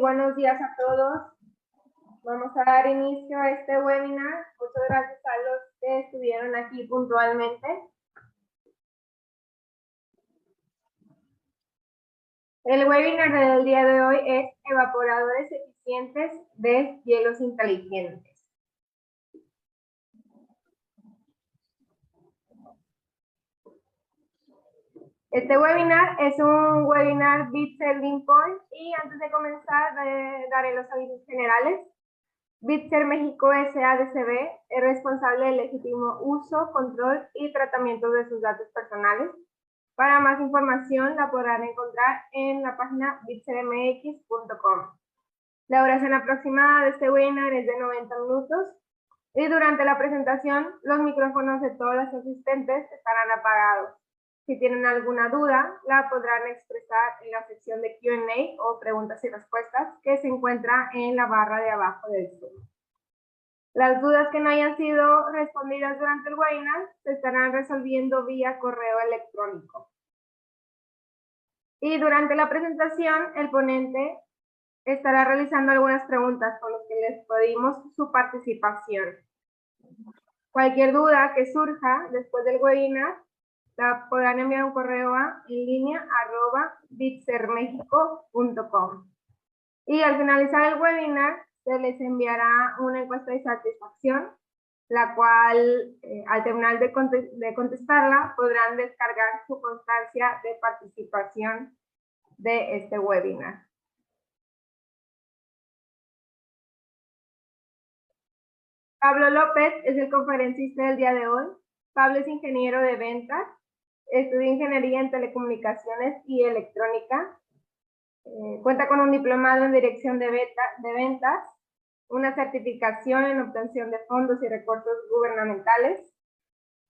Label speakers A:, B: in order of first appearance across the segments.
A: buenos días a todos. Vamos a dar inicio a este webinar. Muchas gracias a los que estuvieron aquí puntualmente. El webinar del día de hoy es evaporadores eficientes de hielos inteligentes. Este webinar es un webinar Bitzer Point y antes de comenzar daré los avisos generales. Bitzer México S.A.D.C.B. es responsable del legítimo uso, control y tratamiento de sus datos personales. Para más información la podrán encontrar en la página bitzermx.com. La duración aproximada de este webinar es de 90 minutos y durante la presentación los micrófonos de todos los asistentes estarán apagados. Si tienen alguna duda, la podrán expresar en la sección de Q&A o preguntas y respuestas que se encuentra en la barra de abajo del Zoom. Las dudas que no hayan sido respondidas durante el webinar se estarán resolviendo vía correo electrónico. Y durante la presentación, el ponente estará realizando algunas preguntas con las que les pedimos su participación. Cualquier duda que surja después del webinar, la podrán enviar un correo a enlinea@bitzermexico.com. Y al finalizar el webinar, se les enviará una encuesta de satisfacción, la cual, al terminar de contestarla, podrán descargar su constancia de participación de este webinar. Pablo López es el conferencista del día de hoy. Pablo es ingeniero de ventas, estudia ingeniería en telecomunicaciones y electrónica. Cuenta con un diplomado en dirección de ventas, una certificación en obtención de fondos y recursos gubernamentales.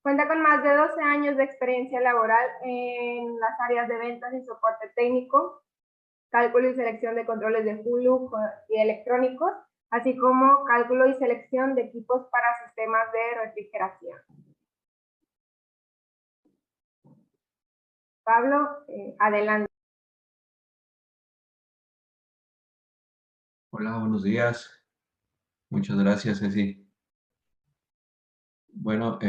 A: Cuenta con más de 12 años de experiencia laboral en las áreas de ventas y soporte técnico, cálculo y selección de controles de flujo y electrónicos, así como cálculo y selección de equipos para sistemas de refrigeración. Pablo, adelante.
B: Hola, buenos días. Muchas gracias, Ceci. Bueno,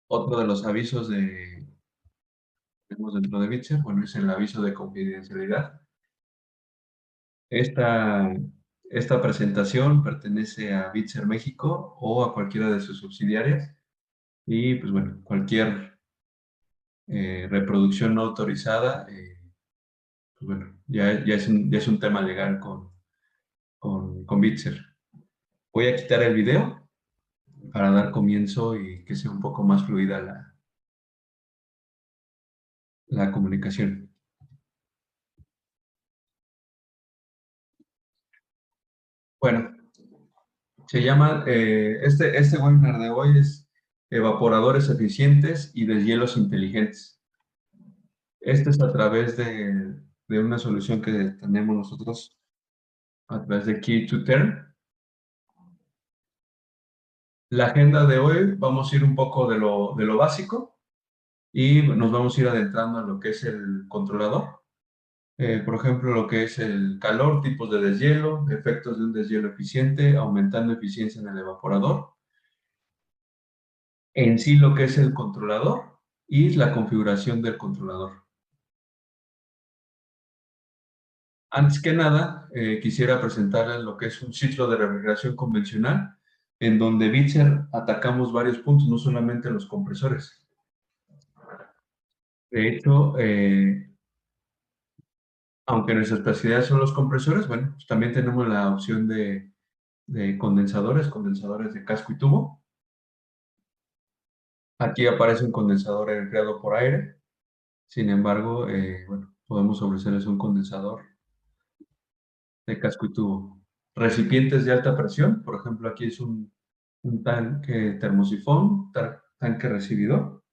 B: otro de los avisos que tenemos dentro de Bitzer, bueno, es el aviso de confidencialidad. Esta presentación pertenece a Bitzer México o a cualquiera de sus subsidiarias y, pues bueno, cualquier reproducción no autorizada, pues bueno, ya es un tema legal con Bitzer. Voy a quitar el video para dar comienzo y que sea un poco más fluida la comunicación. Bueno, se llama, este webinar de hoy es evaporadores eficientes y deshielos inteligentes. Esto es a través de una solución que tenemos nosotros a través de Key to Turn. La agenda de hoy vamos a ir un poco de lo básico y nos vamos a ir adentrando en lo que es el controlador. Por ejemplo, lo que es el calor, tipos de deshielo, efectos de un deshielo eficiente, aumentando eficiencia en el evaporador. En sí lo que es el controlador y la configuración del controlador. Antes que nada, quisiera presentarles lo que es un ciclo de refrigeración convencional, en donde Bitzer atacamos varios puntos, no solamente los compresores. De hecho, aunque nuestra especialidad son los compresores, bueno, pues también tenemos la opción de condensadores de casco y tubo. Aquí aparece un condensador enfriado por aire. Sin embargo, bueno, podemos ofrecerles un condensador de casco y tubo. Recipientes de alta presión, por ejemplo, aquí es un tanque termosifón, tanque recibidor,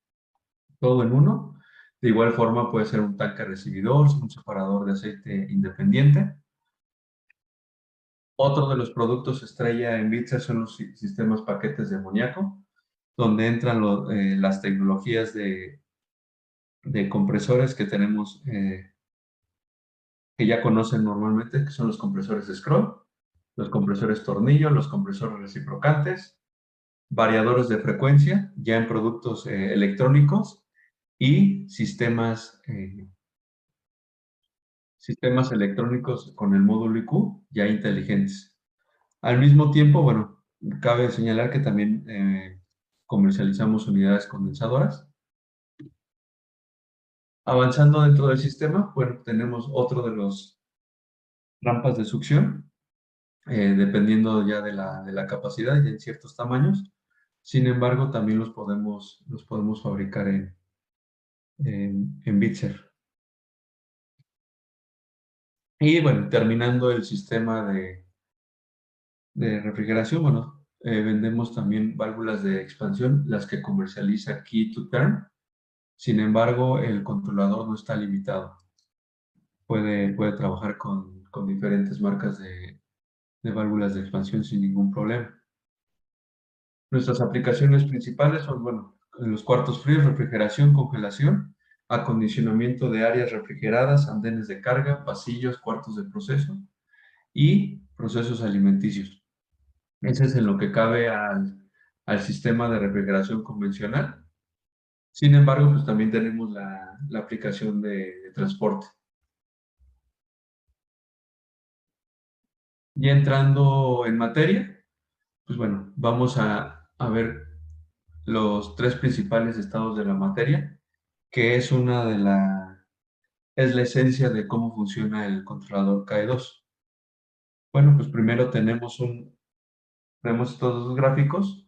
B: todo en uno. De igual forma puede ser un tanque recibidor, un separador de aceite independiente. Otro de los productos estrella en Bitzer son los sistemas paquetes de amoníaco, donde entran las tecnologías de compresores que tenemos que ya conocen normalmente, que son los compresores scroll, los compresores tornillo, los compresores reciprocantes, variadores de frecuencia, ya en productos electrónicos, y sistemas electrónicos con el módulo IQ ya inteligentes. Al mismo tiempo, bueno, cabe señalar que también comercializamos unidades condensadoras. Avanzando dentro del sistema, bueno, tenemos otro de los rampas de succión, dependiendo ya de la capacidad, ya en ciertos tamaños. Sin embargo, también los podemos fabricar en Bitzer. Y bueno, terminando el sistema de refrigeración, bueno, vendemos también válvulas de expansión, las que comercializa Key2Turn. Sin embargo, el controlador no está limitado. Puede trabajar con diferentes marcas de válvulas de expansión sin ningún problema. Nuestras aplicaciones principales son, bueno, en los cuartos fríos, refrigeración, congelación, acondicionamiento de áreas refrigeradas, andenes de carga, pasillos, cuartos de proceso y procesos alimenticios. Ese es en lo que cabe al sistema de refrigeración convencional. Sin embargo, pues también tenemos la aplicación de transporte. Ya entrando en materia, pues bueno, vamos a ver los tres principales estados de la materia, que es es la esencia de cómo funciona el controlador KE2. Bueno, pues primero tenemos estos dos gráficos,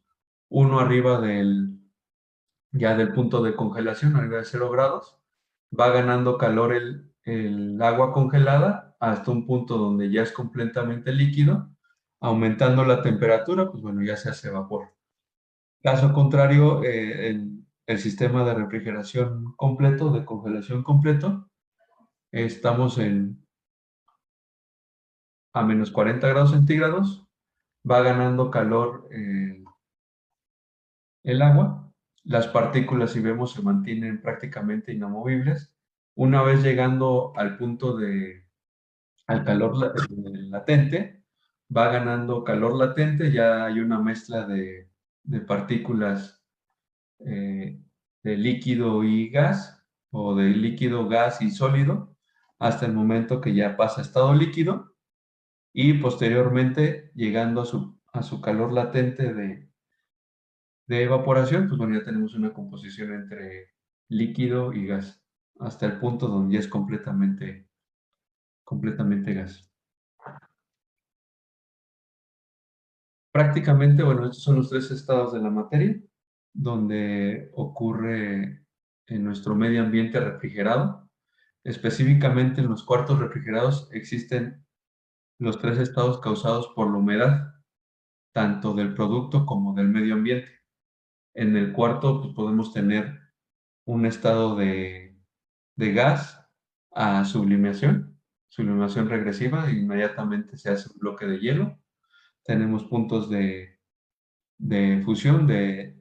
B: uno arriba ya del punto de congelación, arriba de 0 grados, va ganando calor el agua congelada hasta un punto donde ya es completamente líquido, aumentando la temperatura, pues bueno, ya se hace vapor. Caso contrario, el sistema de refrigeración completo, de congelación completo, estamos a menos 40 grados centígrados, va ganando calor el agua, las partículas, si vemos, se mantienen prácticamente inamovibles. Una vez llegando al punto al calor latente, va ganando calor latente, ya hay una mezcla de partículas de líquido y gas, o de líquido, gas y sólido, hasta el momento que ya pasa a estado líquido, y posteriormente, llegando a su calor latente de evaporación, pues bueno, ya tenemos una composición entre líquido y gas, hasta el punto donde ya es completamente gas. Prácticamente, bueno, estos son los tres estados de la materia, donde ocurre en nuestro medio ambiente refrigerado. Específicamente en los cuartos refrigerados existen los tres estados causados por la humedad, tanto del producto como del medio ambiente. En el cuarto, pues, podemos tener un estado de gas a sublimación regresiva, e inmediatamente se hace un bloque de hielo. Tenemos puntos de fusión de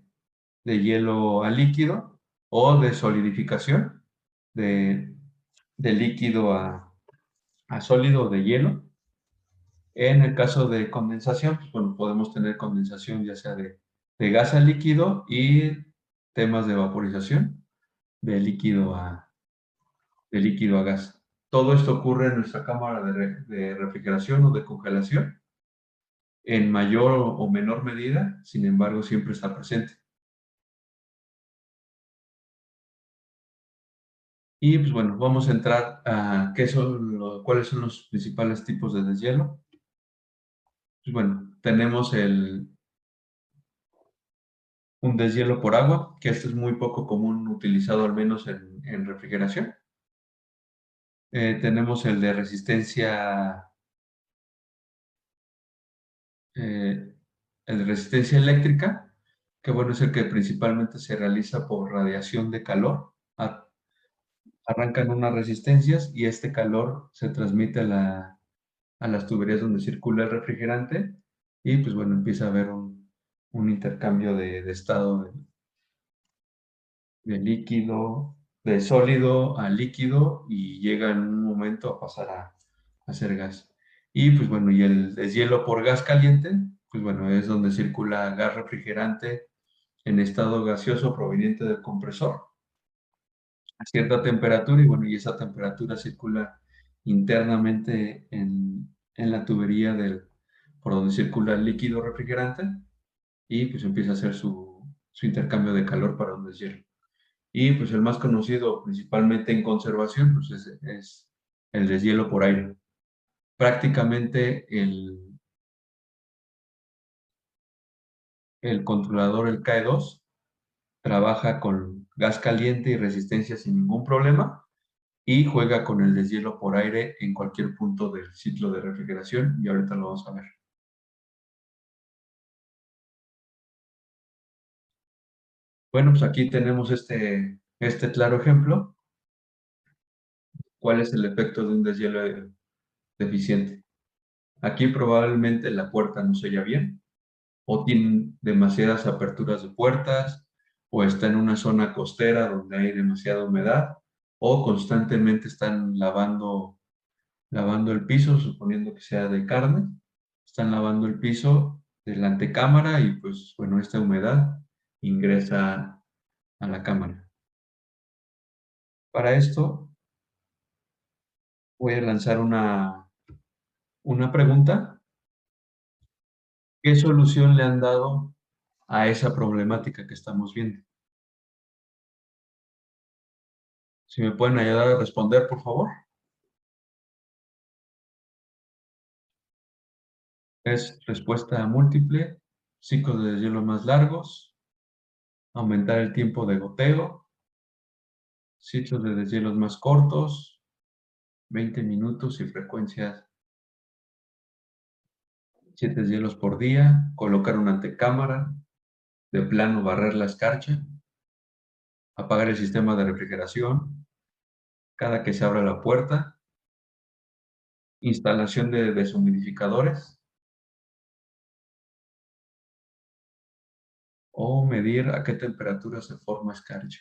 B: hielo a líquido, o de solidificación de líquido a sólido, de hielo. En el caso de condensación, pues, bueno, podemos tener condensación ya sea de gas a líquido, y temas de vaporización de líquido a gas. Todo esto ocurre en nuestra cámara de refrigeración o de congelación, en mayor o menor medida, sin embargo, siempre está presente. Y pues bueno, vamos a entrar a cuáles son los principales tipos de deshielo. Pues bueno, tenemos un deshielo por agua, que esto es muy poco común utilizado, al menos en refrigeración. Tenemos el de eh, el de resistencia eléctrica, que bueno, es el que principalmente se realiza por radiación de calor. Arrancan unas resistencias y este calor se transmite a las tuberías donde circula el refrigerante, y pues bueno, empieza a haber un intercambio de estado de líquido, de sólido a líquido, y llega en un momento a pasar hacer gas. Y pues bueno, y el deshielo por gas caliente, pues bueno, es donde circula gas refrigerante en estado gaseoso proveniente del compresor a cierta temperatura y bueno, y esa temperatura circula internamente en la tubería por donde circula el líquido refrigerante y pues empieza a hacer su intercambio de calor para un deshielo. Y pues el más conocido principalmente en conservación pues es el deshielo por aire. Prácticamente el controlador, el KE2, trabaja con gas caliente y resistencia sin ningún problema y juega con el deshielo por aire en cualquier punto del ciclo de refrigeración y ahorita lo vamos a ver. Bueno, pues aquí tenemos este claro ejemplo. ¿Cuál es el efecto de un deshielo deficiente? Aquí probablemente la puerta no se sella bien, o tiene demasiadas aperturas de puertas, o está en una zona costera donde hay demasiada humedad, o constantemente están lavando el piso, suponiendo que sea de carne, están lavando el piso de la antecámara y pues bueno, esta humedad ingresa a la cámara. Para esto voy a lanzar una pregunta. ¿Qué solución le han dado a esa problemática que estamos viendo? Si me pueden ayudar a responder, por favor. Es respuesta múltiple, ciclos de deshielo más largos, aumentar el tiempo de goteo, ciclos de deshielos más cortos, 20 minutos y frecuencias 7 deshielos por día, colocar una antecámara, de plano barrer la escarcha, apagar el sistema de refrigeración cada que se abra la puerta, instalación de deshumidificadores o medir a qué temperatura se forma escarcha.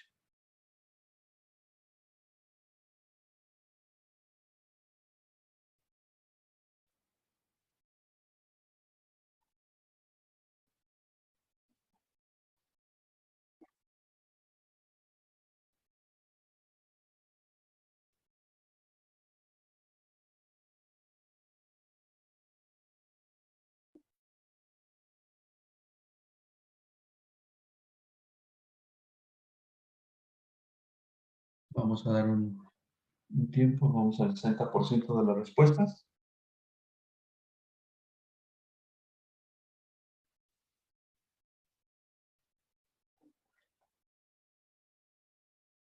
B: Vamos a dar un tiempo, vamos al 60% de las respuestas.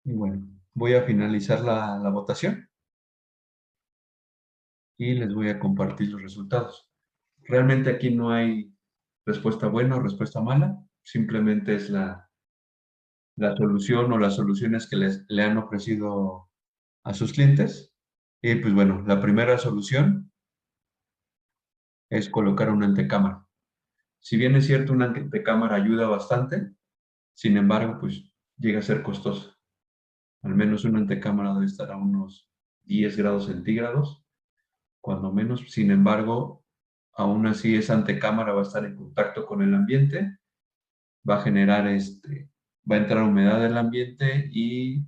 B: Y bueno, voy a finalizar la votación y les voy a compartir los resultados. Realmente aquí no hay respuesta buena o respuesta mala, simplemente es la solución o las soluciones que le han ofrecido a sus clientes. Y pues bueno, la primera solución es colocar una antecámara. Si bien es cierto, una antecámara ayuda bastante, sin embargo, pues llega a ser costosa. Al menos una antecámara debe estar a unos 10 grados centígrados, cuando menos. Sin embargo, aún así esa antecámara va a estar en contacto con el ambiente, va a generar va a entrar humedad del ambiente y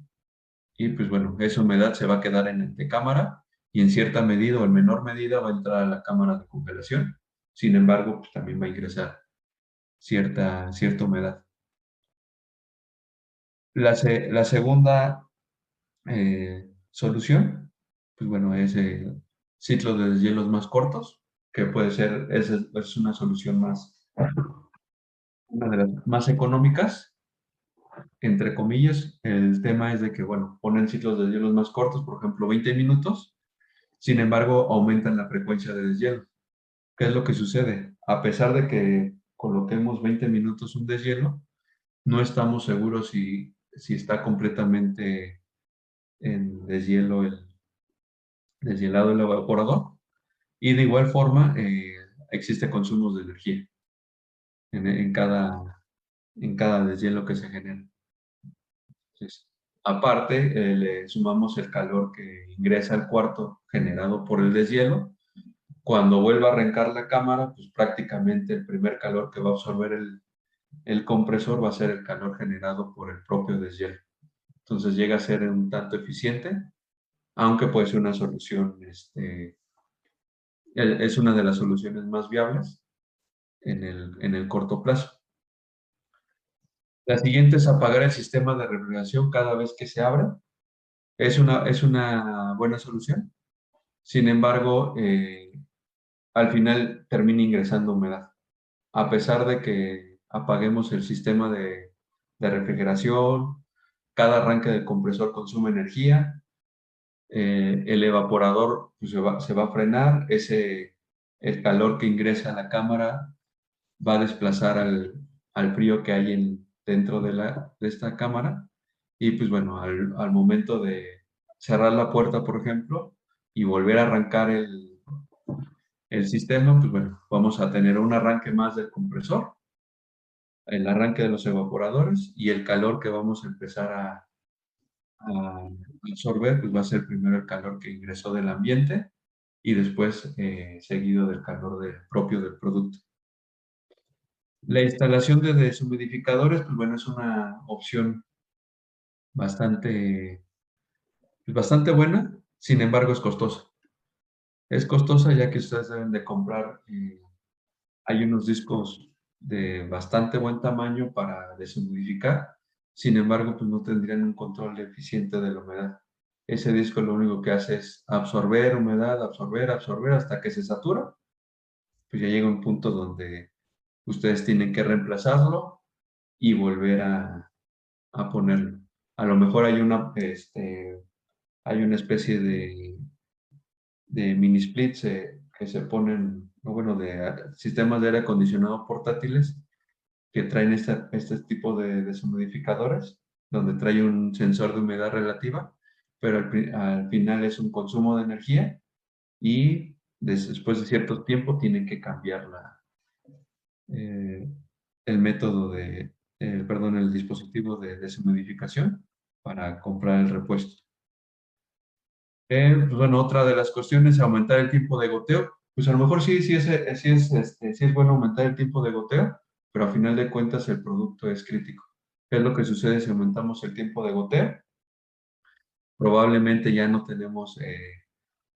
B: pues bueno, esa humedad se va a quedar en la antecámara y en cierta medida o en menor medida va a entrar a la cámara de congelación. Sin embargo, pues también va a ingresar cierta humedad. La segunda solución, pues bueno, es ciclos de deshielos más cortos, que puede ser, es una solución una de las más económicas, entre comillas. El tema es de que, bueno, ponen ciclos de deshielos más cortos, por ejemplo, 20 minutos, sin embargo, aumentan la frecuencia de deshielo. ¿Qué es lo que sucede? A pesar de que coloquemos 20 minutos un deshielo, no estamos seguros si está completamente en deshielado el evaporador. Y de igual forma, existe consumos de energía en, en cada, en cada deshielo que se genera. Entonces, Aparte, le sumamos el calor que ingresa al cuarto generado por el deshielo. Cuando vuelva a arrancar la cámara, pues prácticamente el primer calor que va a absorber el compresor va a ser el calor generado por el propio deshielo. Entonces llega a ser un tanto eficiente, aunque puede ser una solución, es una de las soluciones más viables en el corto plazo. La siguiente es apagar el sistema de refrigeración cada vez que se abre. Es una buena solución. Sin embargo, al final termina ingresando humedad. A pesar de que apaguemos el sistema de refrigeración, cada arranque del compresor consume energía, el evaporador pues, se va a frenar, el calor que ingresa a la cámara va a desplazar al frío que hay dentro de esta cámara. Y pues bueno, al momento de cerrar la puerta, por ejemplo, y volver a arrancar el sistema, pues bueno, vamos a tener un arranque más del compresor, el arranque de los evaporadores y el calor que vamos a empezar a absorber, pues va a ser primero el calor que ingresó del ambiente y después seguido del calor propio del producto. La instalación de deshumidificadores, pues bueno, es una opción bastante, pues bastante buena, sin embargo es costosa. Es costosa ya que ustedes deben de comprar, hay unos discos de bastante buen tamaño para deshumidificar, sin embargo, pues no tendrían un control eficiente de la humedad. Ese disco lo único que hace es absorber humedad, absorber, absorber hasta que se satura. Pues ya llega un punto donde ustedes tienen que reemplazarlo y volver a ponerlo. A lo mejor hay una especie de mini splits que se ponen, bueno, de sistemas de aire acondicionado portátiles que traen este tipo de deshumidificadores, donde trae un sensor de humedad relativa, pero al final es un consumo de energía y después de cierto tiempo tienen que cambiar eh, el método perdón, el dispositivo de deshumidificación para comprar el repuesto. Pues bueno, otra de las cuestiones es aumentar el tiempo de goteo. Pues a lo mejor sí es bueno aumentar el tiempo de goteo, pero a final de cuentas el producto es crítico. ¿Qué es lo que sucede si aumentamos el tiempo de goteo? Probablemente ya no tenemos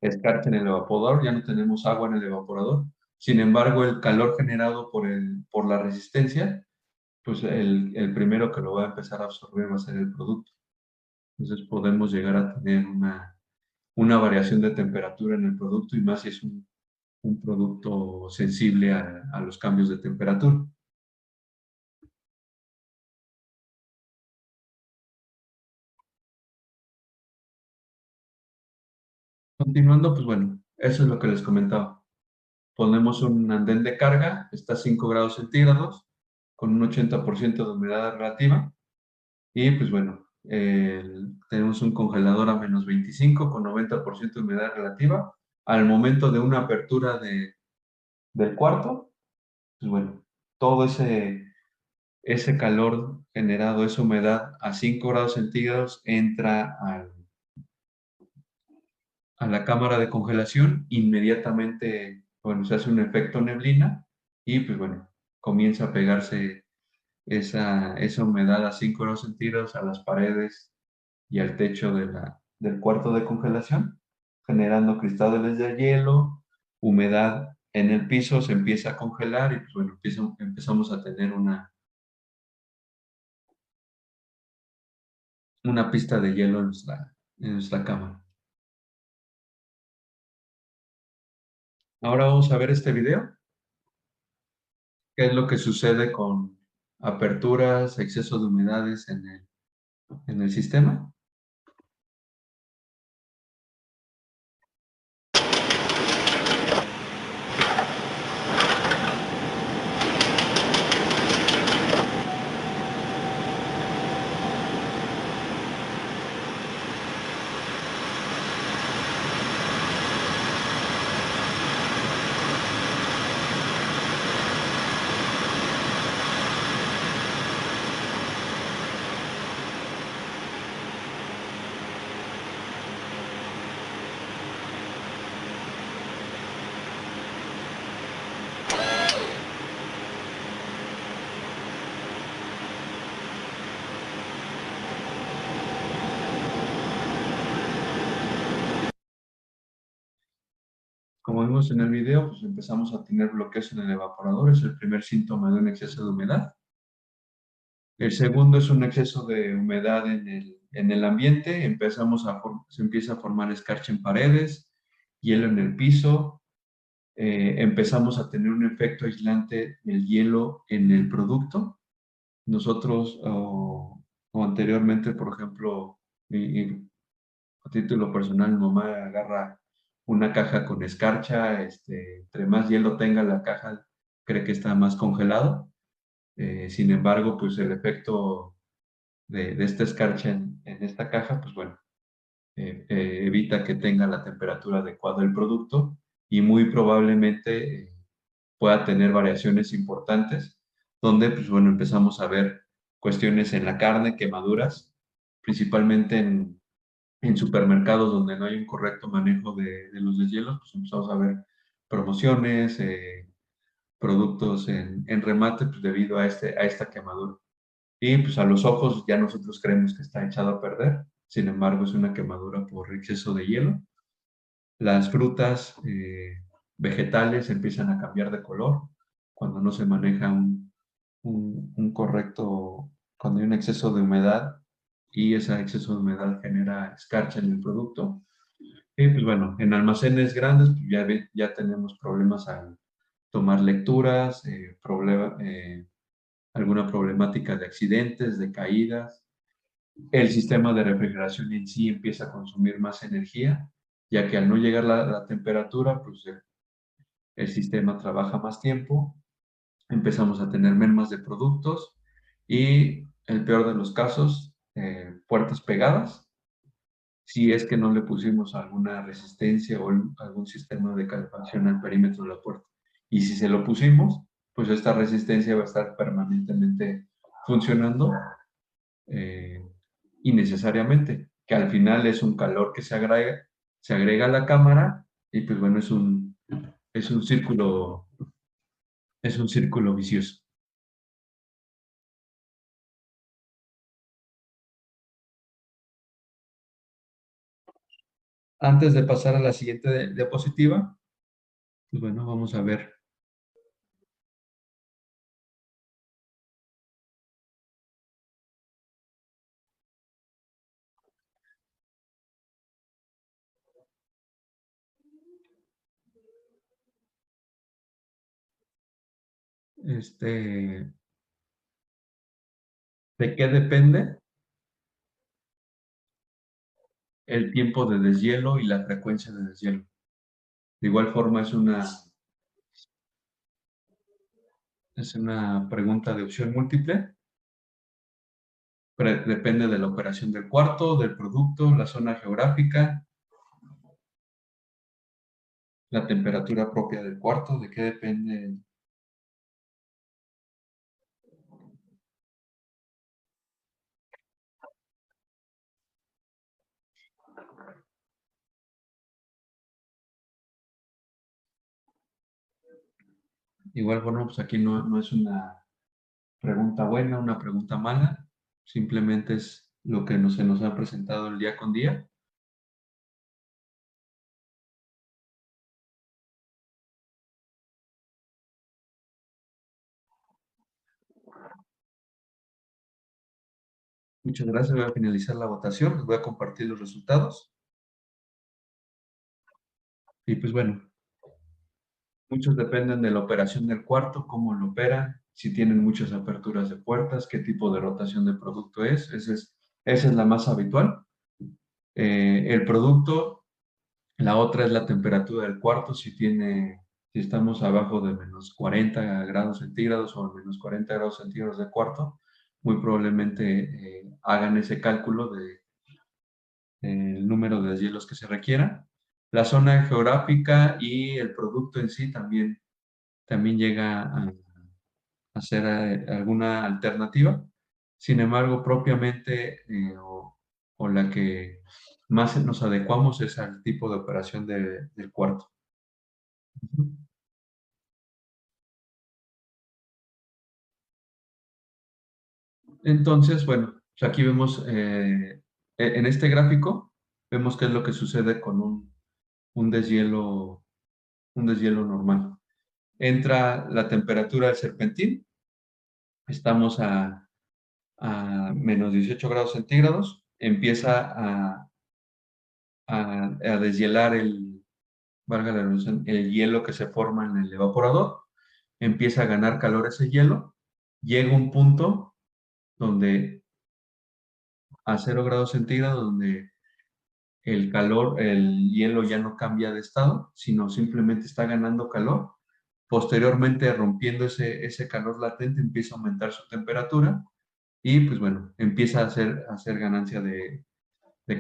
B: escarcha en el evaporador, ya no tenemos agua en el evaporador. Sin embargo, el calor generado por la resistencia, pues el primero que lo va a empezar a absorber va a ser el producto. Entonces podemos llegar a tener una variación de temperatura en el producto y más si es un producto sensible a los cambios de temperatura. Continuando, pues bueno, eso es lo que les comentaba. Ponemos un andén de carga, está a 5 grados centígrados, con un 80% de humedad relativa. Y pues bueno, tenemos un congelador a menos 25 con 90% de humedad relativa. Al momento de una apertura del cuarto, pues bueno, todo ese calor generado, esa humedad a 5 grados centígrados entra a la cámara de congelación, inmediatamente, bueno, se hace un efecto neblina y pues bueno, comienza a pegarse esa humedad a 5 grados centígrados a las paredes y al techo del cuarto de congelación, generando cristales de hielo, humedad en el piso, se empieza a congelar y pues bueno, empezamos a tener una pista de hielo en nuestra cámara. Ahora vamos a ver este video. ¿Qué es lo que sucede con aperturas, exceso de humedades en el sistema? Como vimos en el video, pues empezamos a tener bloqueos en el evaporador, es el primer síntoma de un exceso de humedad. El segundo es un exceso de humedad en el ambiente, se empieza a formar escarcha en paredes, hielo en el piso, empezamos a tener un efecto aislante del hielo en el producto. Nosotros, o anteriormente, por ejemplo, a título personal, mi mamá agarra una caja con escarcha, entre más hielo tenga la caja, cree que está más congelado. Sin embargo, pues el efecto de esta escarcha en esta caja, pues bueno, evita que tenga la temperatura adecuada del producto y muy probablemente pueda tener variaciones importantes, donde pues bueno, empezamos a ver cuestiones en la carne, quemaduras, principalmente en supermercados donde no hay un correcto manejo de los deshielos, pues empezamos a ver promociones, productos en remate, pues debido a esta quemadura. Y pues a los ojos ya nosotros creemos que está echado a perder, sin embargo es una quemadura por exceso de hielo. Las frutas vegetales empiezan a cambiar de color cuando no se maneja un correcto, cuando hay un exceso de humedad y ese exceso de humedad genera escarcha en el producto. Y pues bueno, en almacenes grandes pues ya tenemos problemas al tomar lecturas, alguna problemática de accidentes, de caídas. El sistema de refrigeración en sí empieza a consumir más energía, ya que al no llegar la temperatura, pues el sistema trabaja más tiempo, empezamos a tener mermas de productos y el peor de los casos, puertas pegadas, si es que no le pusimos alguna resistencia o algún sistema de calefacción al perímetro de la puerta. Y si se lo pusimos, pues esta resistencia va a estar permanentemente funcionando eh, innecesariamente, que al final es un calor que se agrega a la cámara y pues bueno, es un círculo, es un círculo vicioso. Antes de pasar a la siguiente diapositiva, pues bueno, vamos a ver este, de qué depende el tiempo de deshielo y la frecuencia de deshielo. De igual forma, es una pregunta de opción múltiple. Depende de la operación del cuarto, del producto, la zona geográfica, la temperatura propia del cuarto, de qué depende. Igual, bueno, pues aquí no es una pregunta buena, una pregunta mala, simplemente es lo que se nos ha presentado el día con día. Muchas gracias, voy a finalizar la votación, les voy a compartir los resultados. Y pues bueno, muchos dependen de la operación del cuarto, cómo lo operan, si tienen muchas aperturas de puertas, qué tipo de rotación de producto es. Esa es la más habitual. El producto, la otra es la temperatura del cuarto, si estamos abajo de menos 40 grados centígrados o menos 40 grados centígrados de cuarto, muy probablemente hagan ese cálculo del número de deshielos que se requiera. La zona geográfica y el producto en sí también llega a hacer alguna alternativa. Sin embargo, propiamente o la que más nos adecuamos es al tipo de operación del cuarto. Entonces, bueno, pues aquí vemos en este gráfico, vemos qué es lo que sucede con un deshielo un deshielo normal. Entra la temperatura del serpentín, estamos a menos 18 grados centígrados, empieza a deshielar valga la redundancia, el hielo que se forma en el evaporador, empieza a ganar calor ese hielo, llega un punto donde a 0 grados centígrados, donde el calor, el hielo ya no cambia de estado, sino simplemente está ganando calor. Posteriormente, rompiendo ese calor latente, empieza a aumentar su temperatura y, pues bueno, empieza a hacer ganancia de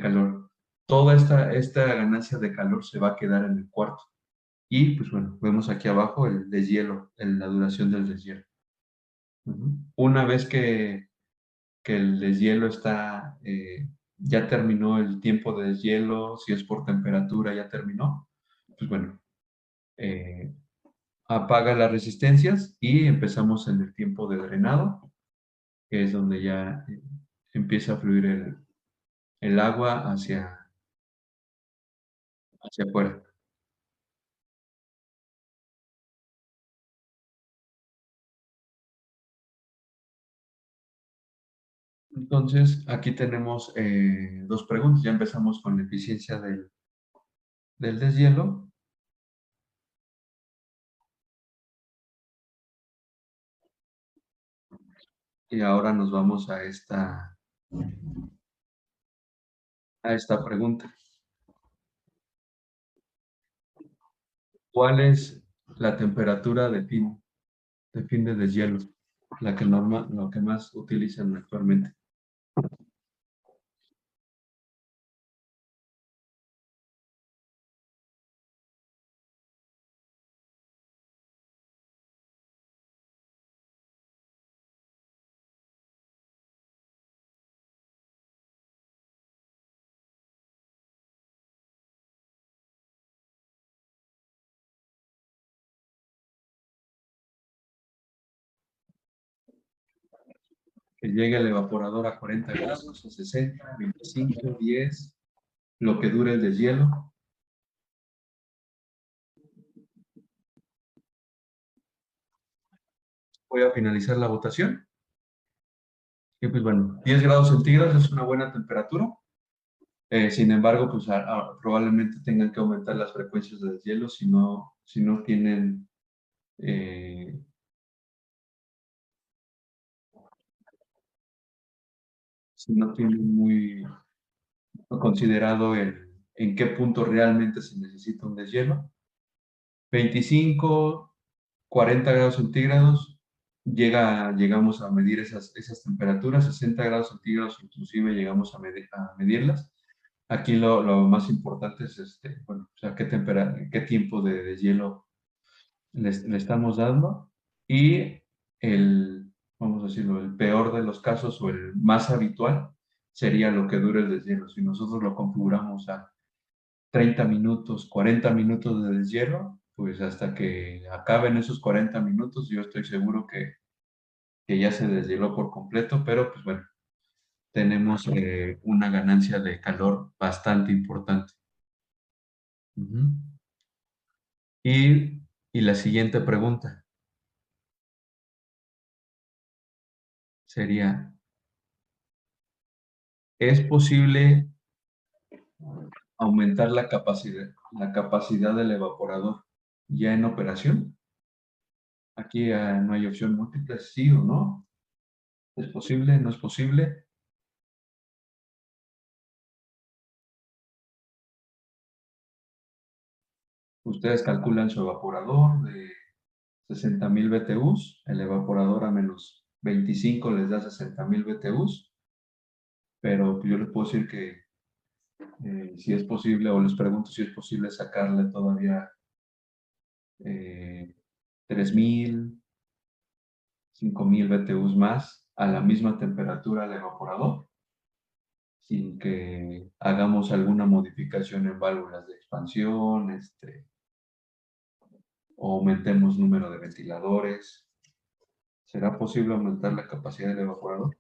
B: calor. Toda esta ganancia de calor se va a quedar en el cuarto. Y, pues bueno, vemos aquí abajo el deshielo, la duración del deshielo. Una vez que el deshielo está, ya terminó el tiempo de deshielo, si es por temperatura ya terminó, pues bueno, eh, apaga las resistencias y empezamos en el tiempo de drenado, que es donde ya empieza a fluir el agua hacia afuera. Entonces, aquí tenemos dos preguntas. Ya empezamos con la eficiencia del deshielo. Y ahora nos vamos a esta pregunta. ¿Cuál es la temperatura de fin de deshielo? Lo que más utilizan actualmente. Que llegue el evaporador a 40 grados, a 60, 25, 10, lo que dure el deshielo. Voy a finalizar la votación. Y pues bueno, 10 grados centígrados es una buena temperatura. Sin embargo, pues probablemente tengan que aumentar las frecuencias de deshielo si no tienen eh, si no tienen muy considerado en qué punto realmente se necesita un deshielo. 25, 40 grados centígrados, llegamos a medir esas temperaturas, 60 grados centígrados inclusive llegamos a medirlas. Aquí lo más importante es, bueno, o sea, qué tiempo de deshielo le estamos dando y vamos a decirlo, el peor de los casos o el más habitual sería lo que dure el deshielo. Si nosotros lo configuramos a 30 minutos, 40 minutos de deshielo, pues hasta que acaben esos 40 minutos, yo estoy seguro que ya se deshieló por completo, pero pues bueno, tenemos una ganancia de calor bastante importante. Ujú. Y la siguiente pregunta sería, ¿es posible aumentar la capacidad del evaporador ya en operación? Aquí no hay opción múltiple, sí o no. ¿Es posible? ¿No es posible? Ustedes calculan su evaporador de 60,000 BTUs, el evaporador a menos 25 les da 60,000 BTUs, pero yo les puedo decir que si es posible, o les pregunto si es posible sacarle todavía 3,000, 5,000 BTUs más a la misma temperatura al evaporador, sin que hagamos alguna modificación en válvulas de expansión, o aumentemos número de ventiladores. ¿Será posible aumentar la capacidad del evaporador?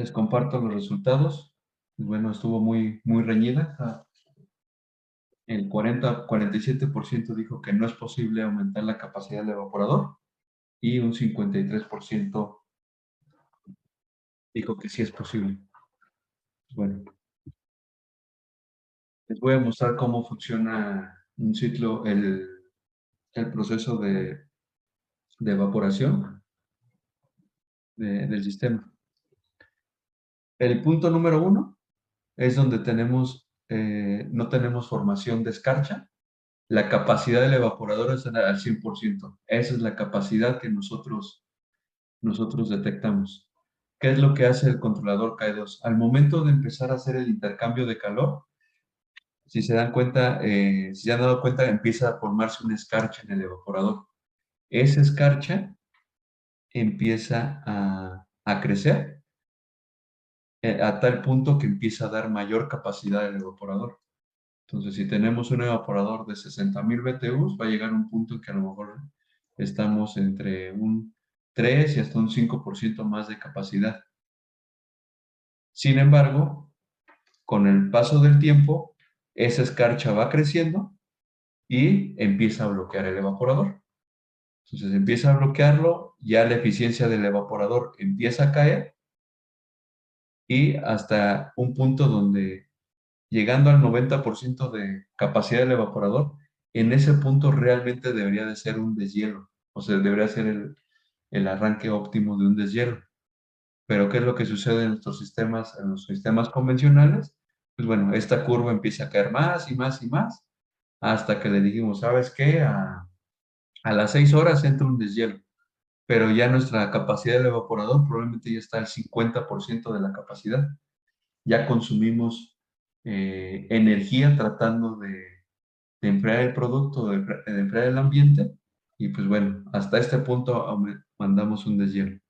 B: Les comparto los resultados. Pues bueno, estuvo muy reñida. El 47% dijo que no es posible aumentar la capacidad del evaporador y un 53% dijo que sí es posible. Bueno, les voy a mostrar cómo funciona un ciclo, el proceso de evaporación del sistema. El punto número 1 es donde no tenemos formación de escarcha. La capacidad del evaporador es al 100%. Esa es la capacidad que nosotros detectamos. ¿Qué es lo que hace el controlador K2? Al momento de empezar a hacer el intercambio de calor, si se dan cuenta, si se han dado cuenta, empieza a formarse una escarcha en el evaporador. Esa escarcha empieza a crecer a tal punto que empieza a dar mayor capacidad al evaporador. Entonces, si tenemos un evaporador de 60,000 BTUs, va a llegar a un punto en que a lo mejor estamos entre un 3 y hasta un 5% más de capacidad. Sin embargo, con el paso del tiempo, esa escarcha va creciendo y empieza a bloquear el evaporador. Entonces empieza a bloquearlo, ya la eficiencia del evaporador empieza a caer y hasta un punto donde, llegando al 90% de capacidad del evaporador, en ese punto realmente debería de ser un deshielo, o sea, debería ser el arranque óptimo de un deshielo. Pero ¿qué es lo que sucede en nuestros sistemas, en los sistemas convencionales? Pues bueno, esta curva empieza a caer más y más y más, hasta que le dijimos, ¿sabes qué? A las 6 horas entra un deshielo, pero ya nuestra capacidad del evaporador probablemente ya está al 50% de la capacidad. Ya consumimos energía tratando de enfriar el producto, de enfriar el ambiente, y pues bueno, hasta este punto mandamos un deshielo.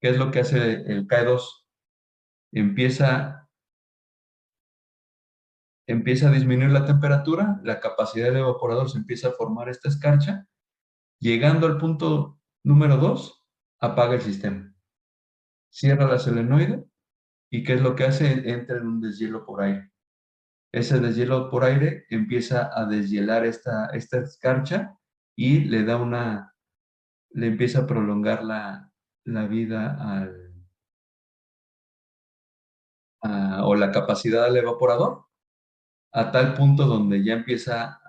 B: ¿Qué es lo que hace el K2? Empieza, empieza a disminuir la temperatura, la capacidad del evaporador se empieza a formar esta escarcha, llegando al punto número 2, apaga el sistema, cierra la solenoide, y ¿qué es lo que hace? Entra en un deshielo por aire. Ese deshielo por aire empieza a deshielar esta escarcha y le empieza a prolongar la vida o la capacidad del evaporador, a tal punto donde ya empieza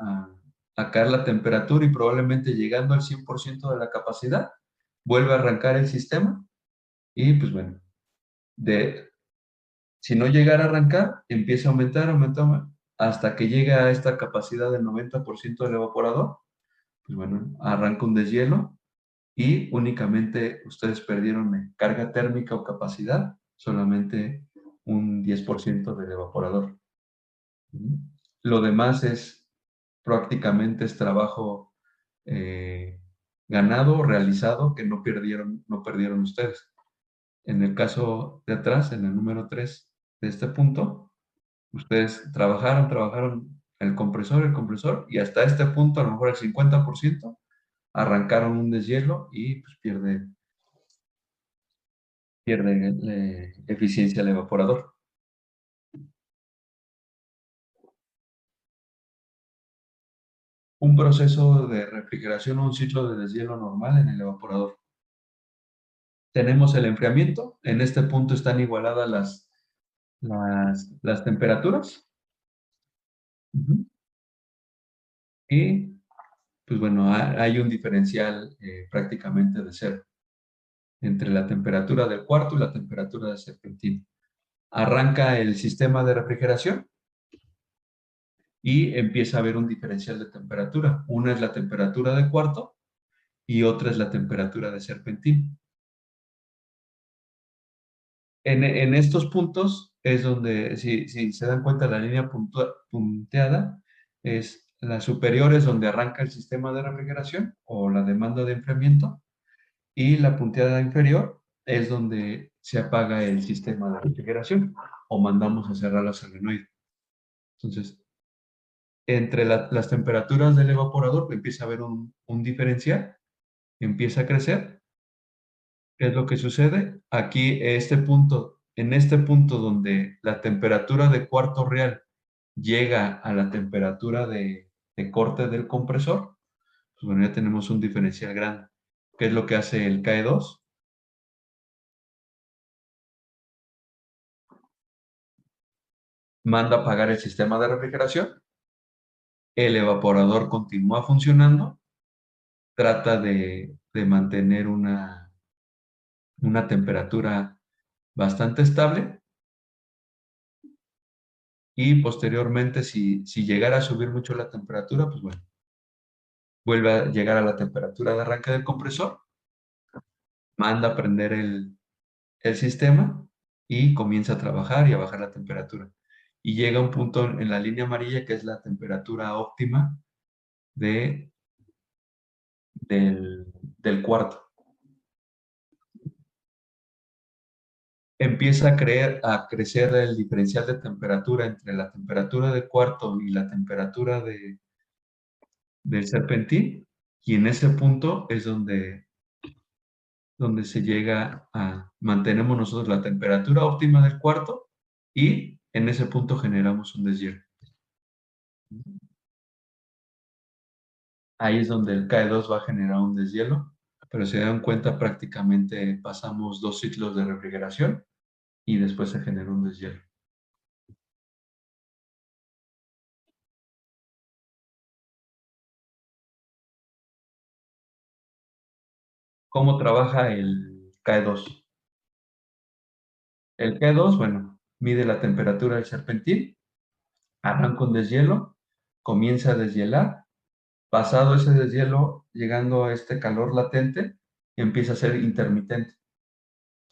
B: a caer la temperatura y probablemente llegando al 100% de la capacidad, vuelve a arrancar el sistema y pues bueno, si no llegara a arrancar, empieza a aumentar, aumentar, hasta que llega a esta capacidad del 90% del evaporador, pues bueno, arranca un deshielo y únicamente ustedes perdieron en carga térmica o capacidad, solamente un 10% del evaporador. Lo demás es prácticamente es trabajo ganado, realizado, que no perdieron ustedes. En el caso de atrás, en el número 3 de este punto, ustedes trabajaron el compresor, y hasta este punto, a lo mejor el 50%, arrancaron un deshielo y pues pierde eficiencia el evaporador. Un proceso de refrigeración o un ciclo de deshielo normal en el evaporador. Tenemos el enfriamiento. En este punto están igualadas las temperaturas. Y pues bueno, hay un diferencial prácticamente de cero entre la temperatura del cuarto y la temperatura de serpentina. Arranca el sistema de refrigeración y empieza a haber un diferencial de temperatura. Una es la temperatura del cuarto y otra es la temperatura de serpentina. En estos puntos es donde, si se dan cuenta, la línea punteada es la superior, es donde arranca el sistema de refrigeración o la demanda de enfriamiento, y la punteada inferior es donde se apaga el sistema de refrigeración o mandamos a cerrar la solenoide. Entonces, entre las temperaturas del evaporador empieza a haber un diferencial, empieza a crecer. ¿Qué es lo que sucede? Aquí, este punto en este punto donde la temperatura de cuarto real llega a la temperatura de corte del compresor, pues bueno, ya tenemos un diferencial grande. ¿Qué es lo que hace el KE2? Manda a apagar el sistema de refrigeración, el evaporador continúa funcionando, trata de mantener una temperatura bastante estable y posteriormente si llegara a subir mucho la temperatura, pues bueno, vuelve a llegar a la temperatura de arranque del compresor, manda a prender el sistema y comienza a trabajar y a bajar la temperatura. Y llega a un punto en la línea amarilla que es la temperatura óptima de, del cuarto. Empieza a crecer el diferencial de temperatura entre la temperatura de cuarto y la temperatura del serpentín, y en ese punto es donde se llega mantenemos nosotros la temperatura óptima del cuarto y en ese punto generamos un deshielo. Ahí es donde el KE2 va a generar un deshielo, pero si se dan cuenta prácticamente pasamos 2 ciclos de refrigeración y después se genera un deshielo. ¿Cómo trabaja el KE2? El KE2, bueno, mide la temperatura del serpentín, arranca un deshielo, comienza a deshielar, pasado ese deshielo, llegando a este calor latente, empieza a ser intermitente.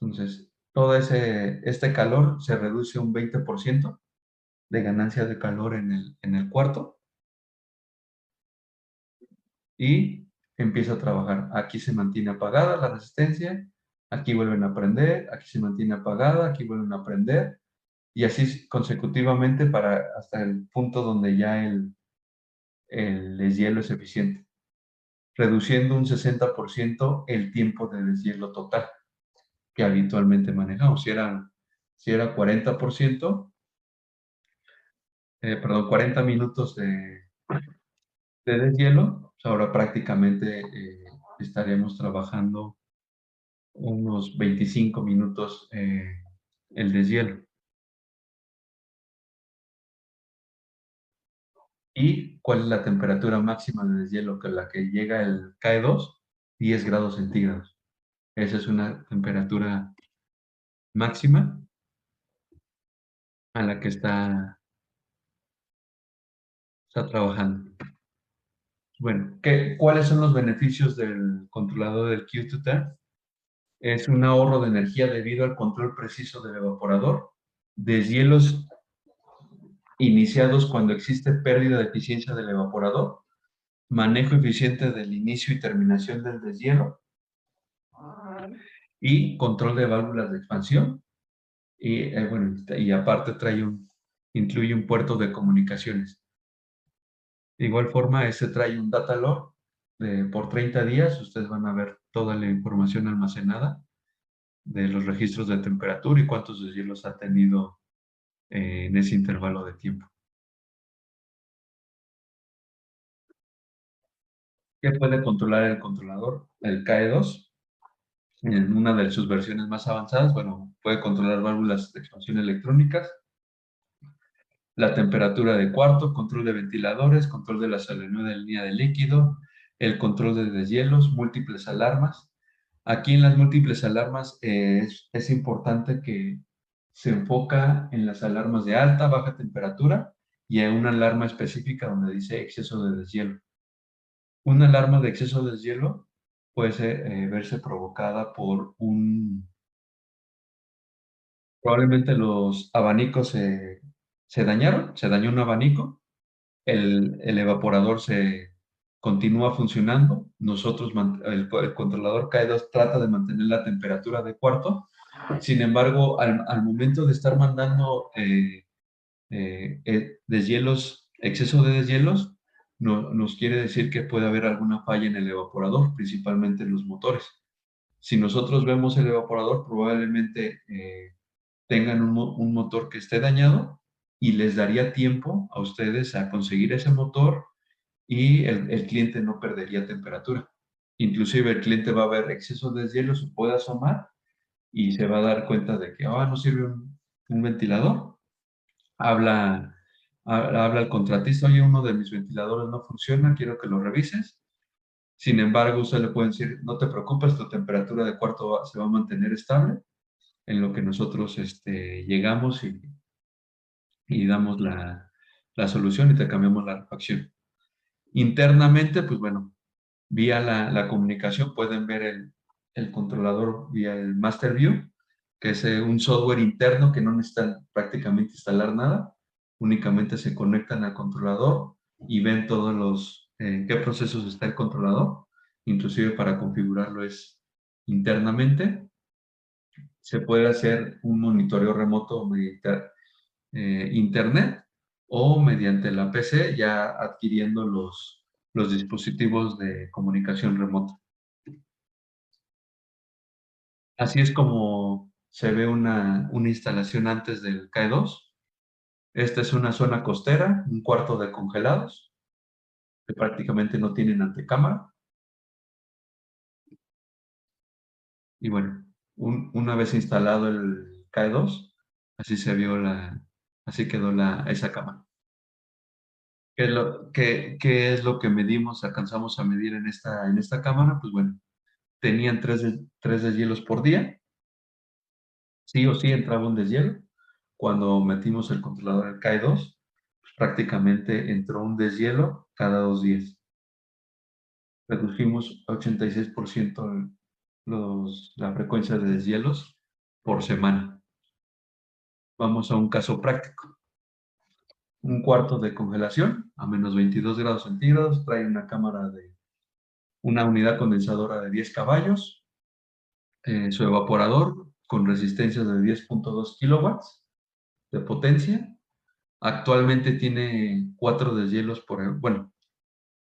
B: Entonces, todo este calor se reduce un 20% de ganancia de calor en el cuarto y empieza a trabajar. Aquí se mantiene apagada la resistencia, aquí vuelven a prender, aquí se mantiene apagada, aquí vuelven a prender, y así consecutivamente hasta el punto donde ya el deshielo es eficiente, reduciendo un 60% el tiempo de deshielo total que habitualmente manejamos. Si era 40%, perdón, 40 minutos de deshielo, pues ahora prácticamente estaremos trabajando unos 25 minutos el deshielo. ¿Y cuál es la temperatura máxima de deshielo que la que llega el KE2? 10 grados centígrados. Esa es una temperatura máxima a la que está trabajando. Bueno, ¿cuáles son los beneficios del controlador del Q210? Es un ahorro de energía debido al control preciso del evaporador, deshielos iniciados cuando existe pérdida de eficiencia del evaporador, manejo eficiente del inicio y terminación del deshielo y control de válvulas de expansión. Y, bueno, y aparte incluye un puerto de comunicaciones. De igual forma, este trae un data log por 30 días. Ustedes van a ver toda la información almacenada de los registros de temperatura y cuántos deshielos ha tenido en ese intervalo de tiempo. ¿Qué puede controlar el controlador? El KE2, en una de sus versiones más avanzadas, bueno, puede controlar válvulas de expansión electrónicas, la temperatura de cuarto, control de ventiladores, control de la solenoide de línea de líquido, el control de deshielos, múltiples alarmas. Aquí en las múltiples alarmas es importante que se enfoca en las alarmas de alta, baja temperatura y en una alarma específica donde dice exceso de deshielo. Una alarma de exceso de deshielo puede verse provocada por probablemente los abanicos se dañaron, se dañó un abanico, el evaporador se continúa funcionando, el controlador KE2 trata de mantener la temperatura de cuarto, sin embargo, al momento de estar mandando deshielos, exceso de deshielos, nos quiere decir que puede haber alguna falla en el evaporador, principalmente en los motores. Si nosotros vemos el evaporador, probablemente tengan un motor que esté dañado y les daría tiempo a ustedes a conseguir ese motor y el cliente no perdería temperatura. Inclusive el cliente va a ver exceso de deshielo, se puede asomar y se va a dar cuenta de que no sirve un ventilador. Habla al contratista, oye, uno de mis ventiladores no funciona, quiero que lo revises. Sin embargo, usted le puede decir, no te preocupes, tu temperatura de cuarto se va a mantener estable, en lo que nosotros llegamos y damos la solución y te cambiamos la refacción. Internamente, pues bueno, vía la comunicación pueden ver el controlador vía el Master View, que es un software interno que no necesitan prácticamente instalar nada, únicamente se conectan al controlador y ven todos en qué procesos está el controlador, inclusive para configurarlo es internamente. Se puede hacer un monitoreo remoto mediante internet o mediante la PC, ya adquiriendo los dispositivos de comunicación remota. Así es como se ve una instalación antes del KE2. Esta es una zona costera, un cuarto de congelados, que prácticamente no tienen antecámara. Y bueno, una vez instalado el KE2, así se vio así quedó esa cámara. ¿Qué es lo que medimos, alcanzamos a medir en esta cámara? Pues bueno, tenían tres deshielos por día. Sí o sí entraba un deshielo. Cuando metimos el controlador al KE2, pues prácticamente entró un deshielo cada 2 días. Redujimos 86% la frecuencia de deshielos por semana. Vamos a un caso práctico. Un cuarto de congelación a menos 22 grados centígrados, trae una unidad condensadora de 10 caballos, su evaporador con resistencia de 10.2 kilowatts de potencia. Actualmente tiene 4 deshielos bueno,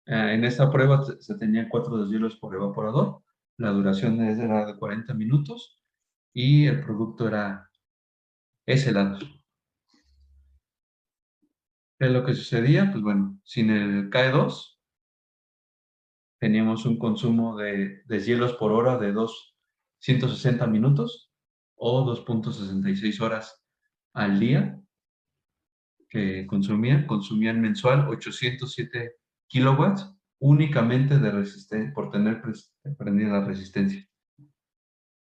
B: en esta prueba se tenían 4 deshielos por evaporador, la duración era de 40 minutos y el producto es helado. ¿Qué es lo que sucedía? Pues bueno, sin el KE2 teníamos un consumo de deshielos por hora de 160 minutos o 2.66 horas al día que consumían mensual 807 kilowatts únicamente de resistencia, por tener prendida la resistencia.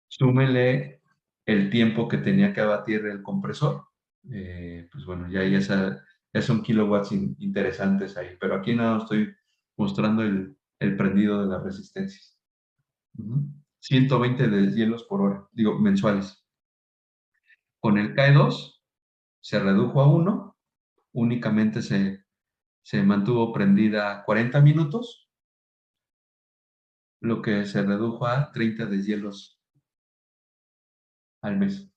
B: Súmele el tiempo que tenía que abatir el compresor, pues bueno, ya son kilowatts interesantes ahí, pero aquí nada estoy mostrando el prendido de las resistencias. 120 deshielos por hora, digo, mensuales. Con el KE2 se redujo a 1, únicamente se mantuvo prendida 40 minutos, lo que se redujo a 30 deshielos al mes,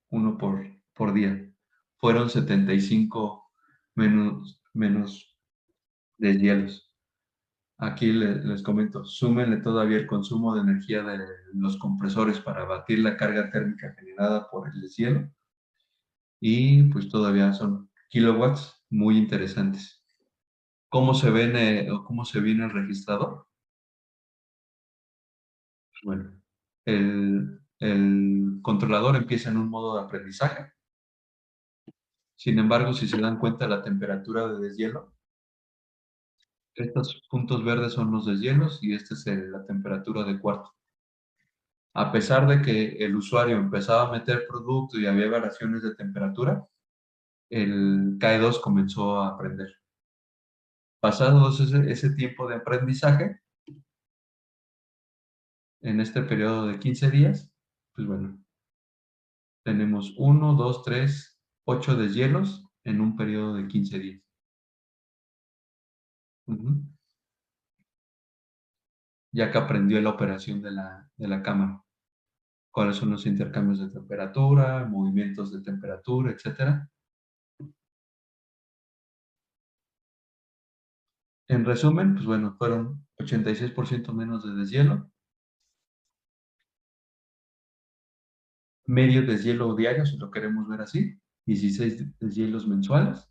B: uno por día. Fueron 75 menos deshielos. Aquí les comento, súmenle todavía el consumo de energía de los compresores para abatir la carga térmica generada por el deshielo y pues todavía son kilowatts muy interesantes. ¿Cómo se ven o cómo se viene el registrador? Bueno, el controlador empieza en un modo de aprendizaje. Sin embargo, si se dan cuenta la temperatura de deshielo, estos puntos verdes son los deshielos y esta es la temperatura de cuarto. A pesar de que el usuario empezaba a meter producto y había variaciones de temperatura, el KE2 comenzó a aprender. Pasado ese tiempo de aprendizaje, en este periodo de 15 días, pues bueno, tenemos 1, 2, 3, 8 deshielos en un periodo de 15 días. Ya que aprendió la operación de la cámara. Cuáles son los intercambios de temperatura, movimientos de temperatura, etcétera. En resumen, pues bueno, fueron 86% menos de deshielo. medio deshielo diario, si lo queremos ver así, 16 deshielos mensuales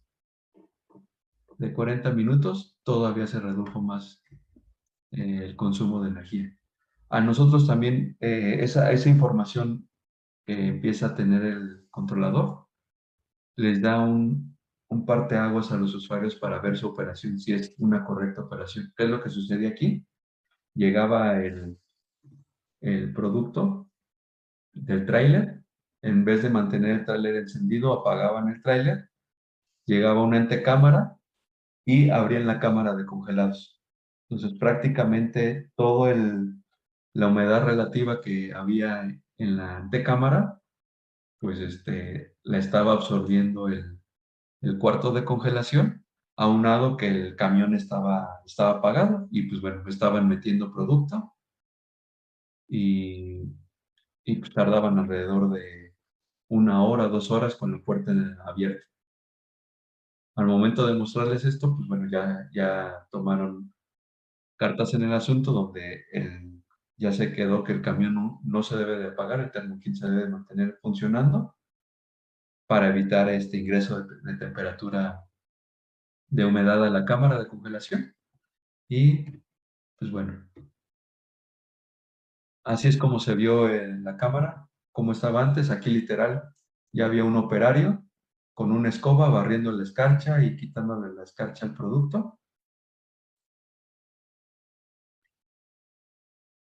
B: de 40 minutos, todavía se redujo más el consumo de energía. A nosotros también esa información que empieza a tener el controlador les da un parteaguas a los usuarios para ver su operación, si es una correcta operación. ¿Qué es lo que sucede aquí? Llegaba el producto del tráiler, en vez de mantener el tráiler encendido, apagaban el tráiler, llegaba una antecámara y abrían la cámara de congelados. Entonces, prácticamente la humedad relativa que había en la antecámara, pues la estaba absorbiendo el cuarto de congelación, aunado que el camión estaba apagado y pues bueno, estaban metiendo producto y, y pues tardaban alrededor de 1 hora, 2 horas con el puerto abierto. Al momento de mostrarles esto, pues bueno, ya tomaron cartas en el asunto donde ya se quedó que el camión no se debe de apagar, el termoquín se debe mantener funcionando para evitar este ingreso de temperatura de humedad a la cámara de congelación. Y pues bueno, así es como se vio en la cámara, como estaba antes. Aquí literal ya había un operario con una escoba barriendo la escarcha y quitándole la escarcha al producto.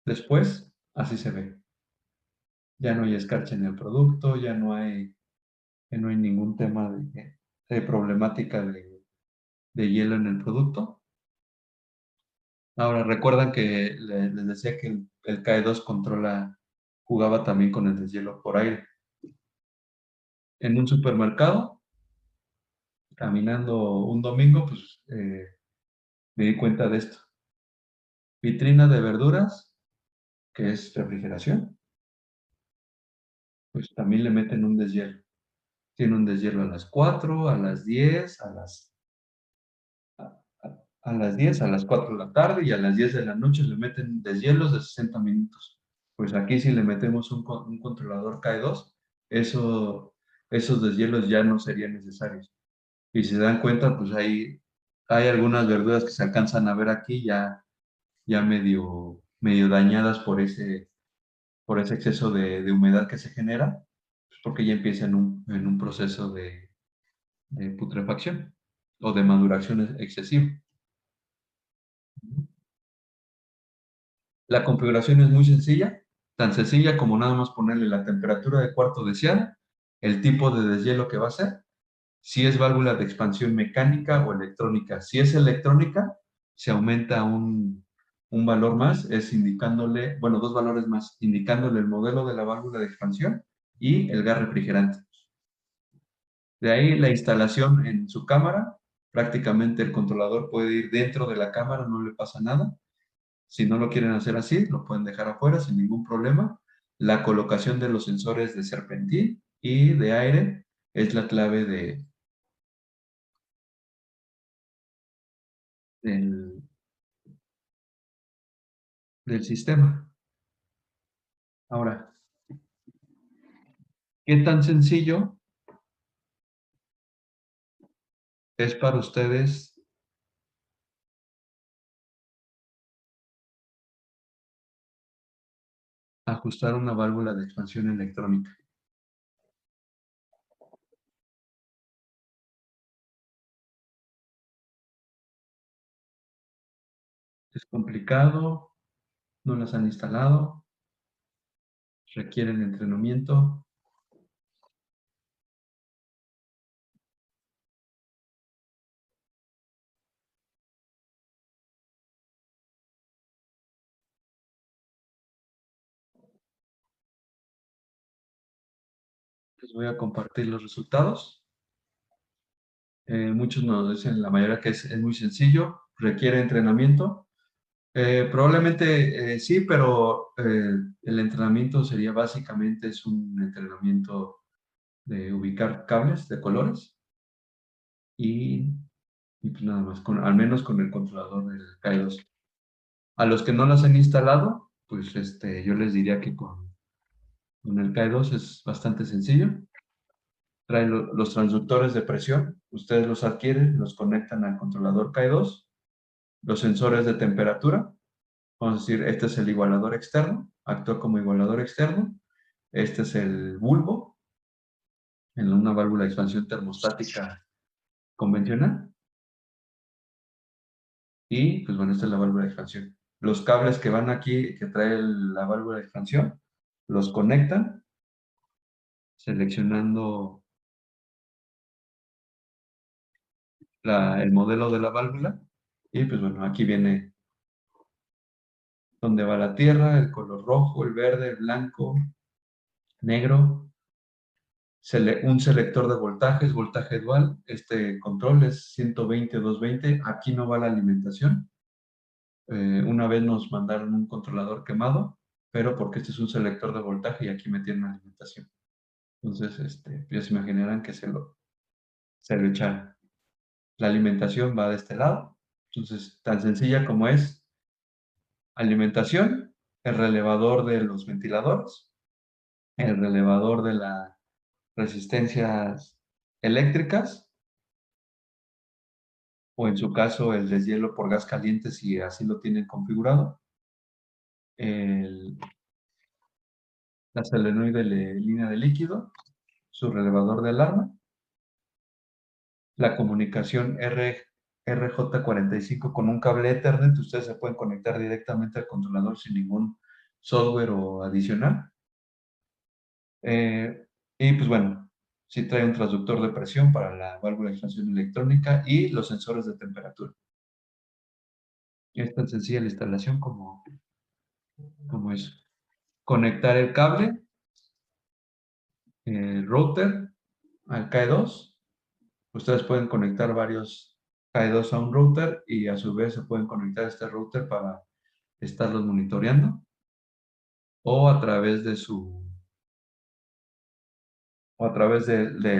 B: Después, así se ve. Ya no hay escarcha en el producto, ya no hay ningún tema de problemática de hielo en el producto. Ahora, recuerdan que les decía que el KE2 jugaba también con el deshielo por aire. En un supermercado, caminando un domingo, pues me di cuenta de esto. Vitrina de verduras, que es refrigeración, pues también le meten un deshielo. Tiene un deshielo a las 4, a las 10, a las 10, a las 4 de la tarde y a las 10 de la noche le meten deshielos de 60 minutos. Pues aquí si le metemos un controlador KE2, esos deshielos ya no serían necesarios. Y si se dan cuenta, pues hay algunas verduras que se alcanzan a ver aquí ya medio dañadas por ese exceso de humedad que se genera, pues porque ya empieza en un proceso de putrefacción o de maduración excesiva. La configuración es muy sencilla, tan sencilla como nada más ponerle la temperatura de cuarto deseada, el tipo de deshielo que va a ser, si es válvula de expansión mecánica o electrónica. Si es electrónica, se aumenta un valor más, es indicándole, bueno, dos valores más, indicándole el modelo de la válvula de expansión y el gas refrigerante. De ahí la instalación en su cámara, prácticamente el controlador puede ir dentro de la cámara, no le pasa nada. Si no lo quieren hacer así, lo pueden dejar afuera sin ningún problema. La colocación de los sensores de serpentín y de aire es la clave del, del sistema. Ahora, ¿qué tan sencillo es para ustedes ajustar una válvula de expansión electrónica? ¿Es complicado? ¿No las han instalado? ¿Requieren entrenamiento? Les voy a compartir los resultados. Muchos nos dicen, la mayoría, que es muy sencillo, requiere entrenamiento. Probablemente sí, pero el entrenamiento sería básicamente es un entrenamiento de ubicar cables de colores y, y pues nada más, al menos con el controlador del Kairos. A los que no las han instalado, pues yo les diría que En el KE2 es bastante sencillo. Trae los transductores de presión. Ustedes los adquieren, los conectan al controlador KE2. Los sensores de temperatura. Vamos a decir, este es el igualador externo. Actúa como igualador externo. Este es el bulbo en una válvula de expansión termostática convencional. Y, pues bueno, esta es la válvula de expansión. Los cables que van aquí, que trae la válvula de expansión, los conectan, seleccionando el modelo de la válvula. Y, pues bueno, aquí viene donde va la tierra, el color rojo, el verde, el blanco, negro. Un selector de voltajes, voltaje dual. Este control es 120-220. Aquí no va la alimentación. Una vez nos mandaron un controlador quemado, pero porque este es un selector de voltaje y aquí metieron alimentación. Entonces, ya se imaginarán que se lo echaron. La alimentación va de este lado. Entonces, tan sencilla como es alimentación, el relevador de los ventiladores, el relevador de las resistencias eléctricas, o en su caso el deshielo por gas caliente si así lo tienen configurado, la solenoide de línea de líquido, su relevador de alarma, la comunicación RJ45 con un cable Ethernet. Ustedes se pueden conectar directamente al controlador sin ningún software o adicional. Y pues bueno, sí trae un transductor de presión para la válvula de expansión electrónica y los sensores de temperatura. Es tan sencilla la instalación como eso. Conectar el cable, el router al KE2. Ustedes pueden conectar varios KE2 a un router y a su vez se pueden conectar a este router para estarlos monitoreando, o a través de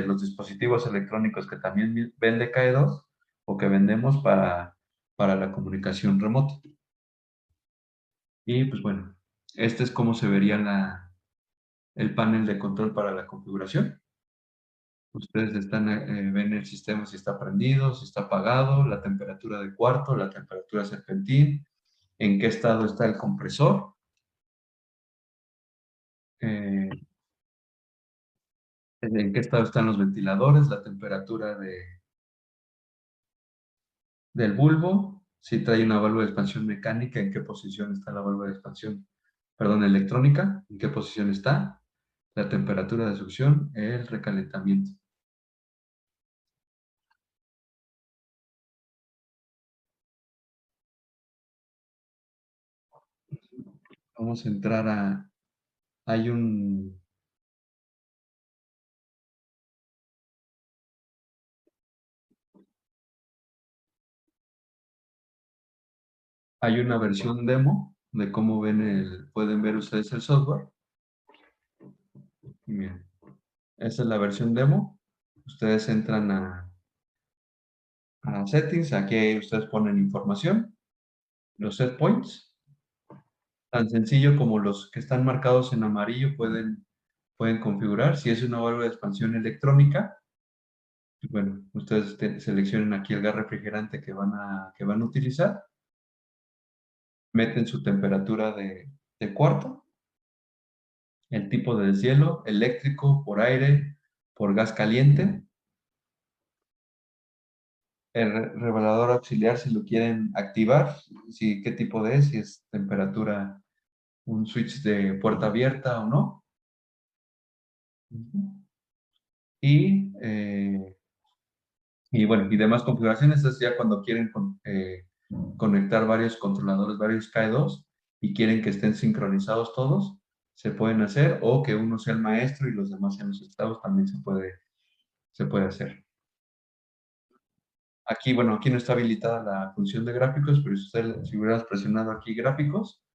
B: los dispositivos electrónicos que también vende KE2 o que vendemos para la comunicación remota. Y pues bueno, este es cómo se vería el panel de control para la configuración. Ustedes ven el sistema si está prendido, si está apagado, la temperatura de cuarto, la temperatura serpentín, en qué estado está el compresor, eh, en qué estado están los ventiladores, la temperatura del bulbo, si trae una válvula de expansión mecánica, en qué posición está la válvula de expansión, perdón, electrónica, en qué posición está, la temperatura de succión, el recalentamiento. Vamos a entrar hay una versión demo de cómo pueden ver ustedes el software. Y miren, esa es la versión demo. Ustedes entran a settings, aquí ustedes ponen información, los set points, tan sencillo como los que están marcados en amarillo pueden configurar. Si es una válvula de expansión electrónica, bueno, ustedes seleccionen aquí el gas refrigerante que van a utilizar, meten su temperatura de cuarto, el tipo de deshielo, eléctrico, por aire, por gas caliente, el revelador auxiliar si lo quieren activar, qué tipo si es temperatura, un switch de puerta abierta o no. Y, bueno, y demás configuraciones es ya cuando quieren conectar varios controladores, varios KE2 y quieren que estén sincronizados todos, se pueden hacer, o que uno sea el maestro y los demás sean los estados, también se puede hacer. Aquí, bueno, aquí no está habilitada la función de gráficos, pero si hubieras presionado aquí gráficos,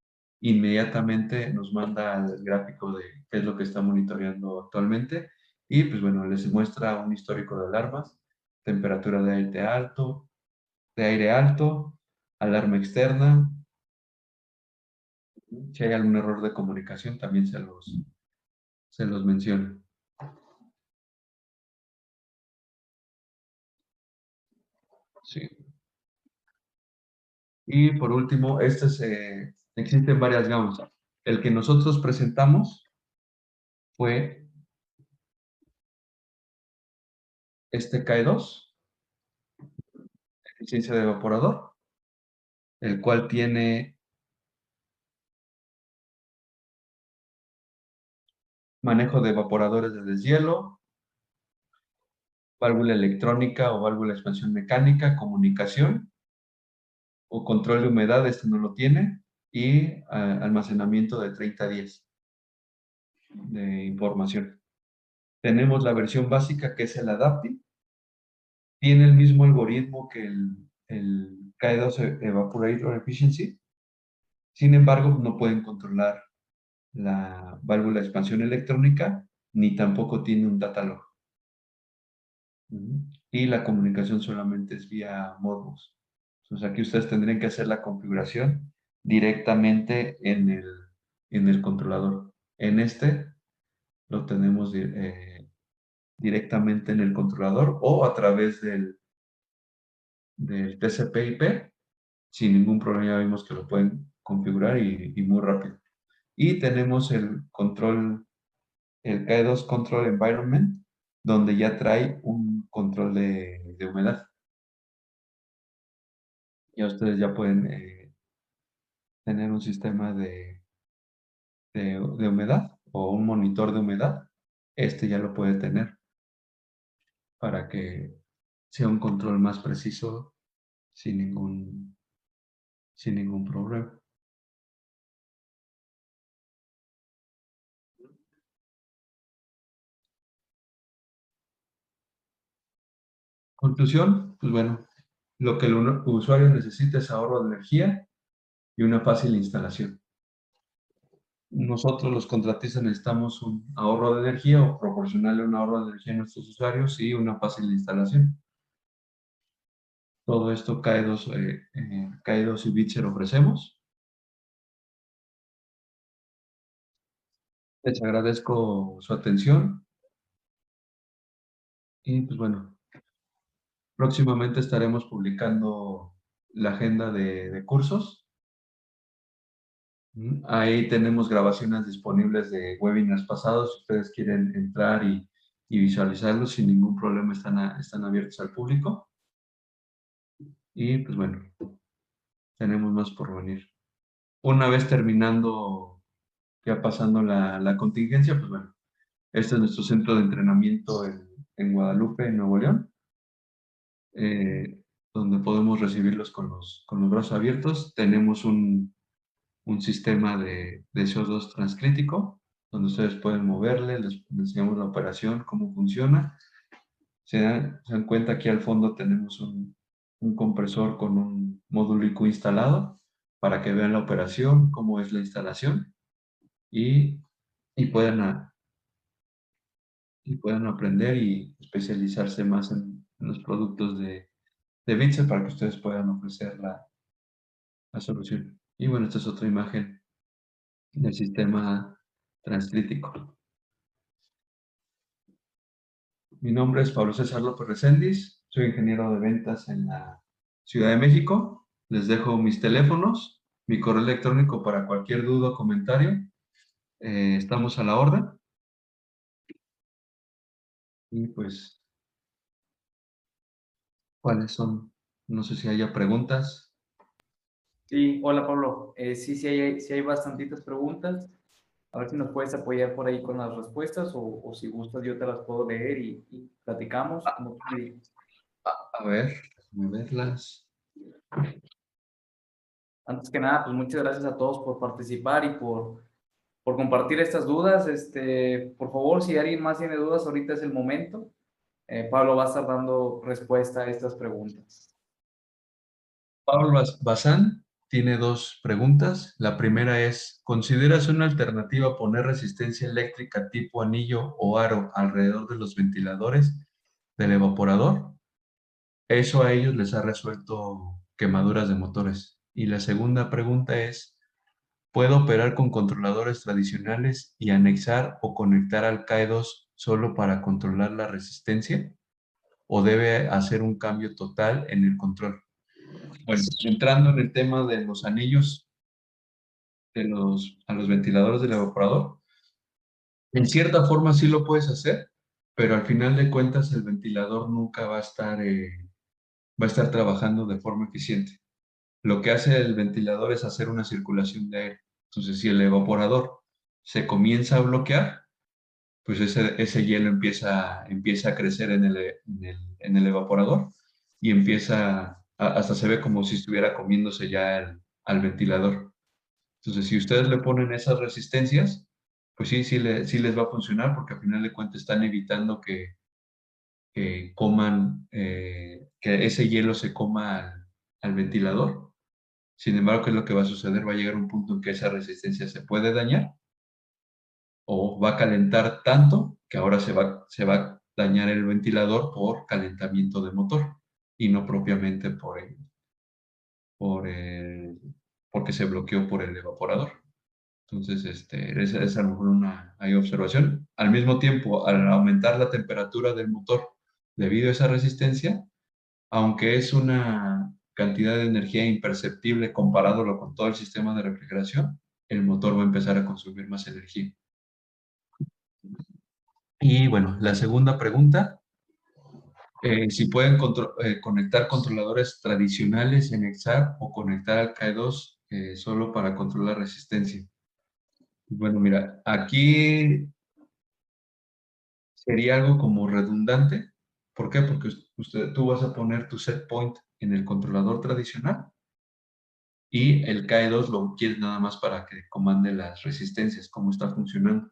B: inmediatamente nos manda el gráfico de qué es lo que está monitoreando actualmente y pues bueno, les muestra un histórico de alarmas, temperatura de aire alto, alarma externa. Si hay algún error de comunicación también se los menciono. Sí. Y por último, existen varias gamas. El que nosotros presentamos fue este KE2, eficiencia de evaporador, el cual tiene manejo de evaporadores de deshielo, válvula electrónica o válvula de expansión mecánica, comunicación o control de humedad, este no lo tiene, y almacenamiento de 30 días de información. Tenemos la versión básica, que es el Adaptive. Tiene el mismo algoritmo que el KE2 Evaporator Efficiency. Sin embargo, no pueden controlar la válvula de expansión electrónica, ni tampoco tiene un data log. Y la comunicación solamente es vía Modbus. Entonces aquí ustedes tendrían que hacer la configuración directamente en el controlador. En este lo tenemos directamente en el controlador o a través del TCP/IP. Sin ningún problema, ya vimos que lo pueden configurar y muy rápido. Y tenemos el control, el KE2 Control Environment, donde ya trae un control de humedad. Ya ustedes ya pueden tener un sistema de humedad o un monitor de humedad. Este ya lo puede tener para que sea un control más preciso sin ningún problema. Conclusión, pues bueno, lo que el usuario necesita es ahorro de energía y una fácil instalación. Nosotros los contratistas necesitamos un ahorro de energía o proporcionarle un ahorro de energía a nuestros usuarios y una fácil instalación. Todo esto KE2 y Bitzer ofrecemos. Les agradezco su atención y pues bueno, próximamente estaremos publicando la agenda de cursos. Ahí tenemos grabaciones disponibles de webinars pasados. Si ustedes quieren entrar y visualizarlos sin ningún problema, están abiertos al público. Y pues bueno, tenemos más por venir. Una vez terminando, ya pasando la contingencia, pues bueno, este es nuestro centro de entrenamiento en Guadalupe, en Nuevo León, donde podemos recibirlos con los brazos abiertos. Tenemos un sistema de CO2 transcrítico, donde ustedes pueden moverle, les enseñamos la operación, cómo funciona. Se dan cuenta, aquí al fondo tenemos un compresor con un módulo IQ instalado para que vean la operación, cómo es la instalación y, y puedan, y puedan aprender y especializarse más en los productos de Bitzer para que ustedes puedan ofrecer la solución. Y bueno, esta es otra imagen del sistema transcrítico. Mi nombre es Pablo César López Recendis, soy ingeniero de ventas en la Ciudad de México. Les dejo mis teléfonos, mi correo electrónico para cualquier duda o comentario. Estamos a la orden. Y pues, ¿cuáles son? No sé si haya preguntas.
C: Sí, hola Pablo. Sí hay bastantitas preguntas. A ver si nos puedes apoyar por ahí con las respuestas o si gustas yo te las puedo leer y platicamos, como tú me digas.
B: A ver, déjame verlas.
C: Antes que nada, pues muchas gracias a todos por participar y por compartir estas dudas. Por favor, si alguien más tiene dudas, ahorita es el momento. Pablo va a estar dando respuesta a estas preguntas.
B: Pablo Bazán tiene dos preguntas. La primera es, ¿consideras una alternativa poner resistencia eléctrica tipo anillo o aro alrededor de los ventiladores del evaporador? Eso a ellos les ha resuelto quemaduras de motores. Y la segunda pregunta es, ¿Puedo operar con controladores tradicionales y anexar o conectar al KE2 solo para controlar la resistencia? ¿O debe hacer un cambio total en el control? Bueno, entrando en el tema de los anillos a los ventiladores del evaporador, en cierta forma sí lo puedes hacer, pero al final de cuentas el ventilador nunca va a estar trabajando de forma eficiente. Lo que hace el ventilador es hacer una circulación de aire. Entonces, si el evaporador se comienza a bloquear, pues ese hielo empieza a crecer en el evaporador y hasta se ve como si estuviera comiéndose ya al ventilador. Entonces, si ustedes le ponen esas resistencias, pues sí les va a funcionar porque al final de cuentas están evitando que ese hielo se coma al ventilador. Sin embargo, ¿qué es lo que va a suceder? Va a llegar un punto en que esa resistencia se puede dañar o va a calentar tanto que ahora se va a dañar el ventilador por calentamiento de motor y no propiamente por el- porque se bloqueó por el evaporador. Entonces, esa es a lo mejor hay observación. Al mismo tiempo, al aumentar la temperatura del motor debido a esa resistencia, aunque es una cantidad de energía imperceptible comparándolo con todo el sistema de refrigeración, el motor va a empezar a consumir más energía. Y bueno, la segunda pregunta, si pueden conectar controladores tradicionales en Exar o conectar al KE2 solo para controlar resistencia. Bueno, mira, aquí sería algo como redundante. ¿Por qué? Porque tú vas a poner tu set point en el controlador tradicional y el KE2 lo quieres nada más para que comande las resistencias, cómo está funcionando.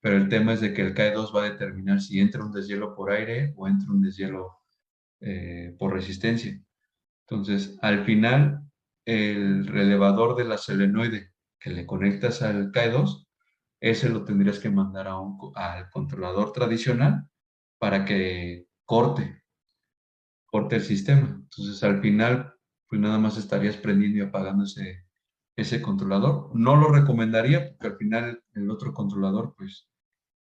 B: Pero el tema es de que el KE2 va a determinar si entra un deshielo por aire o entra un deshielo por resistencia. Entonces, al final, el relevador de la solenoide que le conectas al KE2, ese lo tendrías que mandar al controlador tradicional para que corte el sistema. Entonces, al final, pues nada más estarías prendiendo y apagando ese controlador. No lo recomendaría porque al final el otro controlador, pues,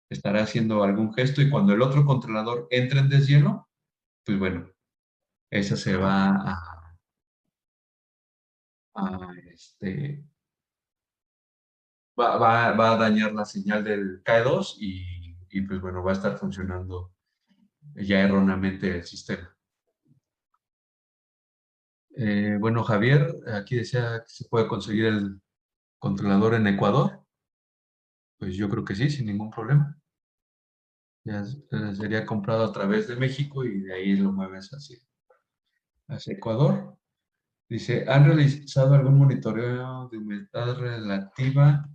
B: estará haciendo algún gesto y cuando el otro controlador entre en deshielo, pues bueno, esa se a, este, va a dañar la señal del KE2 y pues bueno, va a estar funcionando ya erróneamente el sistema. Bueno, Javier, aquí decía que se puede conseguir el controlador en Ecuador. Pues yo creo que sí, sin ningún problema. Ya sería comprado a través de México y de ahí lo mueves hacia Ecuador. Dice, ¿han realizado algún monitoreo de humedad relativa?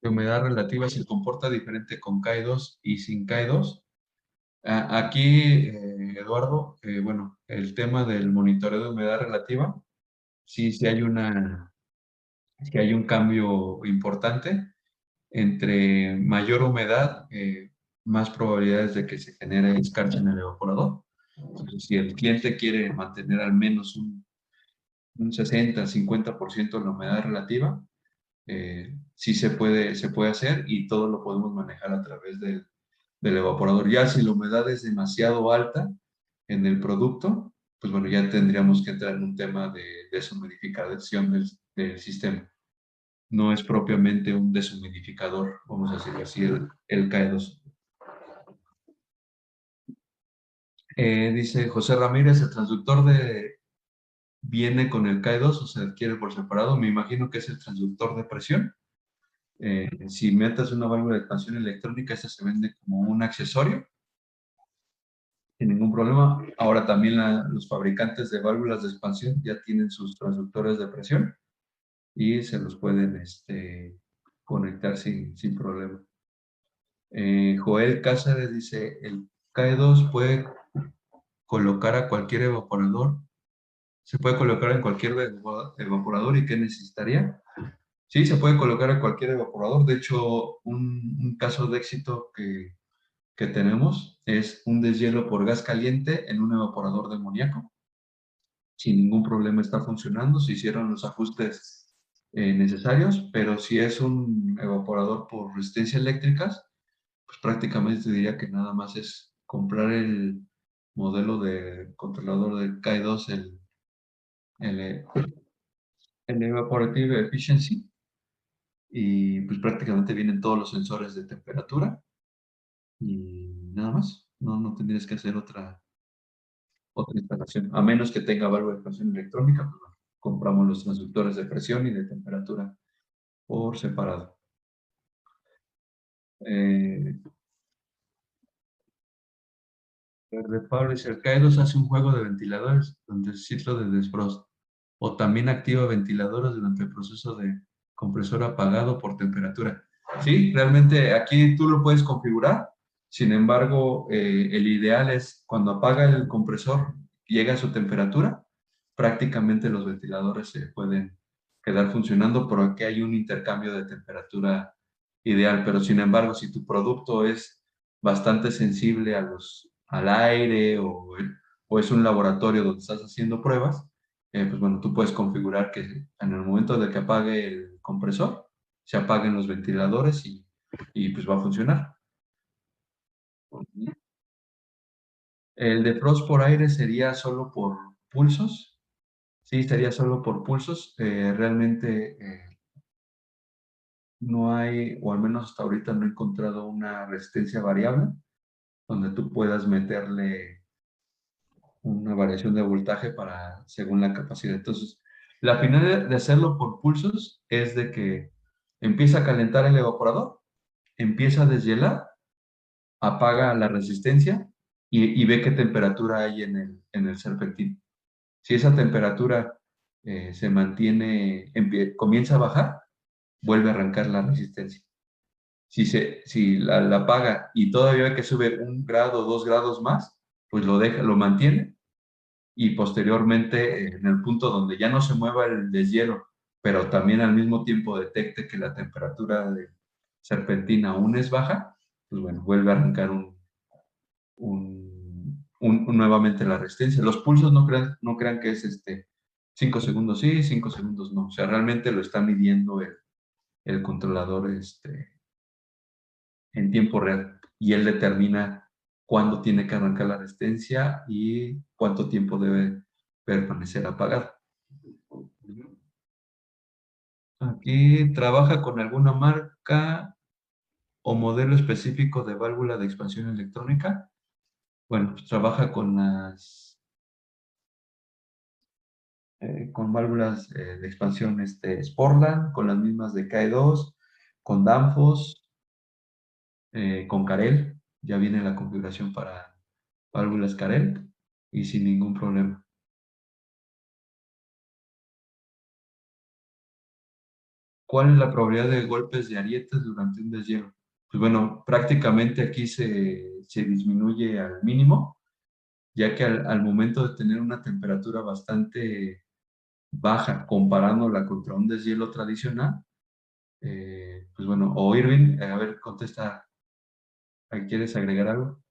B: De humedad relativa se comporta diferente con KE2 y sin KE2. Aquí, Eduardo, bueno, el tema del monitoreo de humedad relativa, sí hay un cambio importante. Entre mayor humedad, más probabilidades de que se genere escarcha en el evaporador. Entonces, si el cliente quiere mantener al menos un 60-50% de la humedad relativa, sí se puede hacer y todo lo podemos manejar a través del evaporador. Ya si la humedad es demasiado alta en el producto, pues bueno, ya tendríamos que entrar en un tema de deshumidificación del sistema. No es propiamente un deshumidificador, vamos a decirlo así, el KE2. Dice José Ramírez, ¿el transductor viene con el KE2 o se adquiere por separado? Me imagino que es el transductor de presión. Si metes una válvula de expansión electrónica, esta se vende como un accesorio, sin ningún problema. Ahora también los fabricantes de válvulas de expansión ya tienen sus transductores de presión y se los pueden conectar sin problema. Joel Cáceres dice, el KE2 puede colocar a cualquier evaporador, se puede colocar en cualquier evaporador y ¿qué necesitaría? Sí, se puede colocar a cualquier evaporador. De hecho, un caso de éxito que tenemos es un deshielo por gas caliente en un evaporador de amoníaco. sin ningún problema está funcionando, se hicieron los ajustes necesarios, pero si es un evaporador por resistencia eléctricas, pues prácticamente te diría que nada más es comprar el modelo de controlador de KE2, el, el Evaporative Efficiency, y pues prácticamente vienen todos los sensores de temperatura y nada más. No tendrías que hacer otra instalación, a menos que tenga válvula de expansión electrónica, pues bueno, compramos los transductores de presión y de temperatura por separado. El de Publisher Kairos hace un juego de ventiladores donde el ciclo de defrost, o también activa ventiladores durante el proceso de compresor apagado por temperatura. Sí, realmente aquí tú lo puedes configurar. Sin embargo, el ideal es cuando apaga el compresor, llega a su temperatura, prácticamente los ventiladores se pueden quedar funcionando porque hay un intercambio de temperatura ideal. Pero sin embargo, si tu producto es bastante sensible al aire o es un laboratorio donde estás haciendo pruebas, pues bueno, tú puedes configurar que en el momento de que apague el compresor, se apaguen los ventiladores y pues va a funcionar. El defrost por aire sería solo por pulsos. Sí, estaría solo por pulsos. Realmente no hay, o al menos hasta ahorita no he encontrado una resistencia variable donde tú puedas meterle una variación de voltaje según la capacidad. Entonces, la finalidad de hacerlo por pulsos es de que empieza a calentar el evaporador, empieza a deshielar, apaga la resistencia y ve qué temperatura hay en el serpentín. Si esa temperatura se mantiene, comienza a bajar, vuelve a arrancar la resistencia. Si la apaga y todavía ve que sube 1 grado, 2 grados más, pues lo mantiene y posteriormente en el punto donde ya no se mueva el deshielo, pero también al mismo tiempo detecte que la temperatura de serpentina aún es baja, pues bueno, vuelve a arrancar nuevamente la resistencia. Los pulsos no crean que es 5 segundos sí, 5 segundos no. O sea, realmente lo está midiendo el controlador en tiempo real y él determina cuándo tiene que arrancar la resistencia y cuánto tiempo debe permanecer apagado. Aquí trabaja con alguna marca o modelo específico de válvula de expansión electrónica. Bueno, pues trabaja con válvulas de expansión Sportland, con las mismas de KE2, con Danfoss, con Carel. Ya viene la configuración para válvulas Carel y sin ningún problema. ¿Cuál es la probabilidad de golpes de arietes durante un deshielo? Pues bueno, prácticamente aquí se disminuye al mínimo, ya que al momento de tener una temperatura bastante baja comparándola contra un deshielo tradicional, pues bueno, o Irving, a ver, contesta, ¿quieres agregar algo?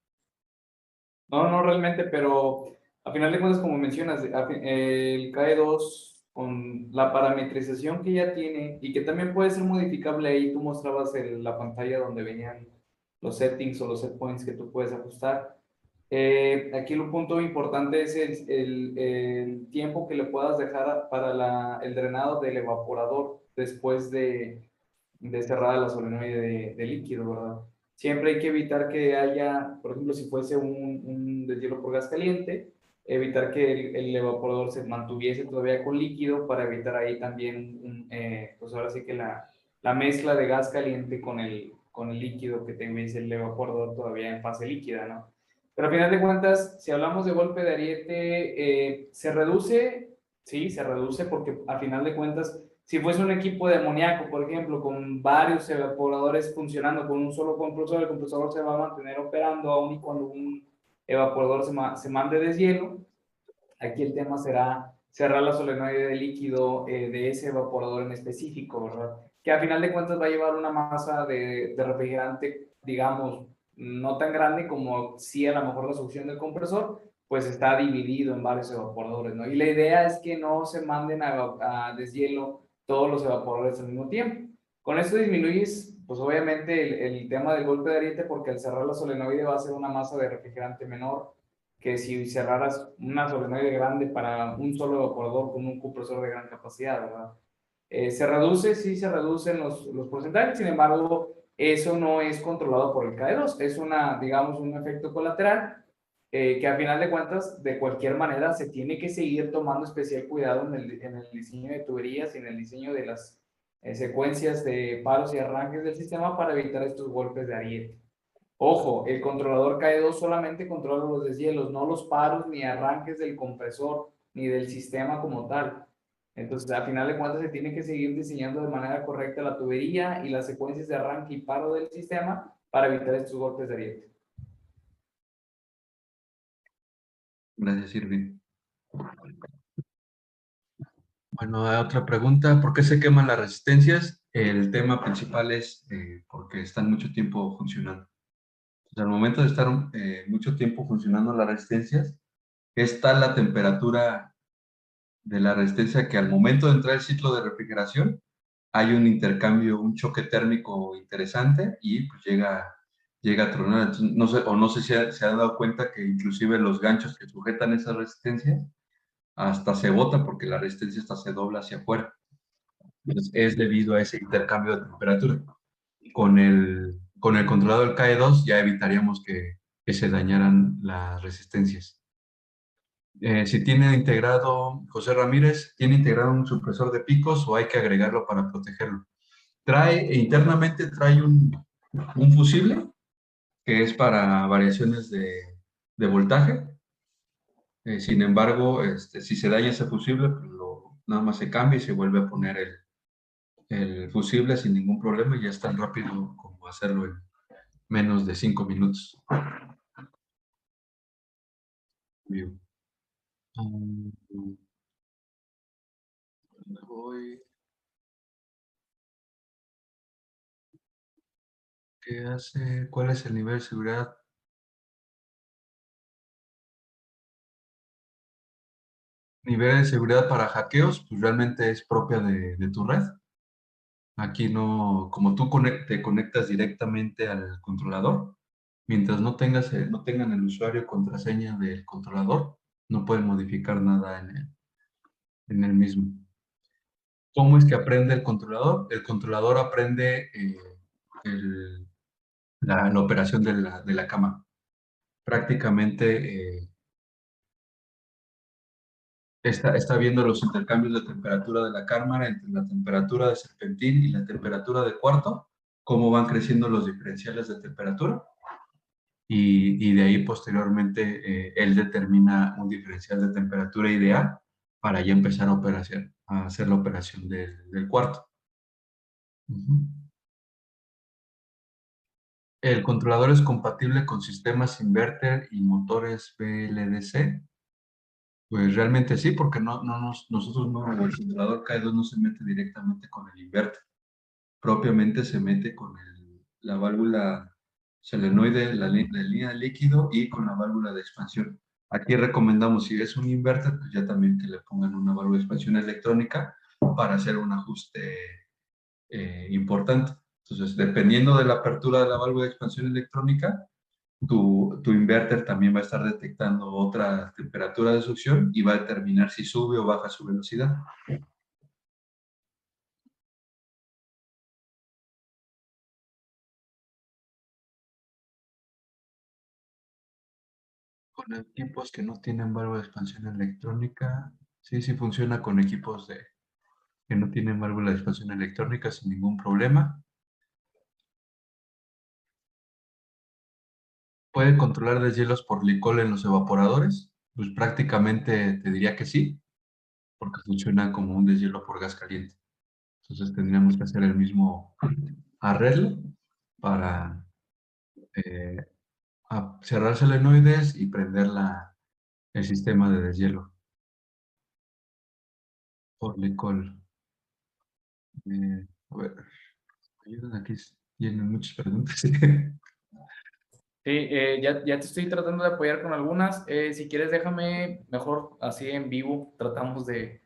C: No, realmente, pero a final de cuentas, como mencionas, el KE2 con la parametrización que ya tiene y que también puede ser modificable ahí, tú mostrabas la pantalla donde venían los settings o los set points que tú puedes ajustar. Aquí el punto importante es el tiempo que le puedas dejar para el drenado del evaporador después de cerrada la solenoide de líquido, ¿verdad? Siempre hay que evitar que haya, por ejemplo, si fuese un deshielo por gas caliente, evitar que el evaporador se mantuviese todavía con líquido para evitar ahí también, pues ahora sí que la mezcla de gas caliente con el líquido que tuviese el evaporador todavía en fase líquida, ¿no? Pero a final de cuentas, si hablamos de golpe de ariete, se reduce, sí, se reduce porque a final de cuentas, si fuese un equipo de amoníaco, por ejemplo, con varios evaporadores funcionando con un solo compresor, el compresor se va a mantener operando aún y cuando un evaporador se mande deshielo. Aquí el tema será cerrar la solenoide de líquido de ese evaporador en específico, ¿verdad? Que a final de cuentas va a llevar una masa de refrigerante, digamos, no tan grande como sí a lo mejor la succión del compresor, pues está dividido en varios evaporadores, ¿no? Y la idea es que no se manden a deshielo todos los evaporadores al mismo tiempo. Con esto disminuyes, pues obviamente, el tema del golpe de ariete, porque al cerrar la solenoide va a ser una masa de refrigerante menor que si cerraras una solenoide grande para un solo evaporador con un compresor de gran capacidad, ¿verdad? Se reduce, sí se reducen los porcentajes, sin embargo, eso no es controlado por el KE2, es una, digamos, un efecto colateral que a final de cuentas, de cualquier manera, se tiene que seguir tomando especial cuidado en el diseño de tuberías y en el diseño de las secuencias de paros y arranques del sistema para evitar estos golpes de ariete. Ojo, el controlador KE2 solamente controla los deshielos, no los paros ni arranques del compresor ni del sistema como tal. Entonces, a final de cuentas, se tiene que seguir diseñando de manera correcta la tubería y las secuencias de arranque y paro del sistema para evitar estos golpes de ariete.
B: Gracias, Irving. Bueno, hay otra pregunta. ¿Por qué se queman las resistencias? El tema principal es porque están mucho tiempo funcionando. Entonces, al momento de estar mucho tiempo funcionando las resistencias, es tal la temperatura de la resistencia que al momento de entrar el ciclo de refrigeración hay un intercambio, un choque térmico interesante y pues llega a tronar. Entonces, no sé, o no sé si se han dado cuenta que inclusive los ganchos que sujetan esas resistencias hasta se bota porque la resistencia hasta se dobla hacia afuera. Entonces, es debido a ese intercambio de temperatura. Con el controlador KE2 ya evitaríamos que se dañaran las resistencias. Si tiene integrado, José Ramírez, ¿tiene integrado un supresor de picos o hay que agregarlo para protegerlo? Internamente trae un fusible que es para variaciones de voltaje. Sin embargo, si se daña ese fusible, pues nada más se cambia y se vuelve a poner el fusible sin ningún problema y ya es tan rápido como hacerlo en menos de 5 minutos. Bien. Voy. ¿Qué hace? ¿Cuál es el nivel de seguridad? Nivel de seguridad para hackeos, pues realmente es propia de tu red. Aquí no, como tú te conectas directamente al controlador, mientras no tengan el usuario y contraseña del controlador, no pueden modificar nada en el mismo. ¿Cómo es que aprende el controlador? El controlador aprende la operación de la cámara. Prácticamente está viendo los intercambios de temperatura de la cámara entre la temperatura de serpentín y la temperatura de cuarto, cómo van creciendo los diferenciales de temperatura. Y de ahí posteriormente él determina un diferencial de temperatura ideal para ya empezar a hacer la operación del cuarto. El controlador es compatible con sistemas inverter y motores BLDC. Pues realmente sí, porque nosotros no, el controlador KE2 no se mete directamente con el inverter. Propiamente se mete con la válvula solenoide, la línea de líquido y con la válvula de expansión. Aquí recomendamos, si es un inverter, pues ya también que le pongan una válvula de expansión electrónica para hacer un ajuste importante. Entonces, dependiendo de la apertura de la válvula de expansión electrónica, tu inverter también va a estar detectando otra temperatura de succión y va a determinar si sube o baja su velocidad. Con equipos que no tienen válvula de expansión electrónica, sí funciona con equipos que no tienen válvula de expansión electrónica sin ningún problema. ¿Puede controlar deshielos por licol en los evaporadores? Pues prácticamente te diría que sí, porque funciona como un deshielo por gas caliente. Entonces tendríamos que hacer el mismo arreglo para eh, cerrar solenoides y prender el sistema de deshielo por licol. A ver, ayuden aquí, tienen muchas preguntas.
C: Sí, ya te estoy tratando de apoyar con algunas. Si quieres, déjame mejor así en vivo. Tratamos de...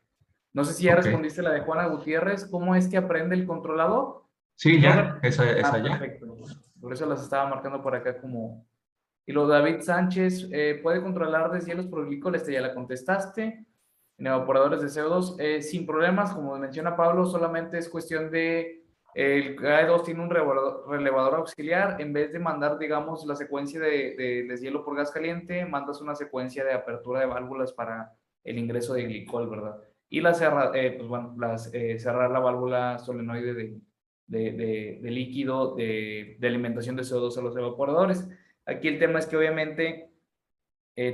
C: No sé si ya
B: Ok.
C: respondiste la de Juana Gutiérrez. ¿Cómo es que aprende el controlador?
B: Sí,
C: Ya
B: ya, esa ya.
C: perfecto. Por eso las estaba marcando por acá como... Y luego David Sánchez, ¿puede controlar deshielos por glicol? Ya la contestaste. En evaporadores de CO2, sin problemas, como menciona Pablo, solamente es cuestión de, el GAE2 tiene un relevador auxiliar, en vez de mandar, digamos, la secuencia de deshielo por gas caliente, mandas una secuencia de apertura de válvulas para el ingreso de glicol, ¿verdad? Y pues bueno, cerrar la válvula solenoide de líquido de alimentación de CO2 a los evaporadores. Aquí el tema es que obviamente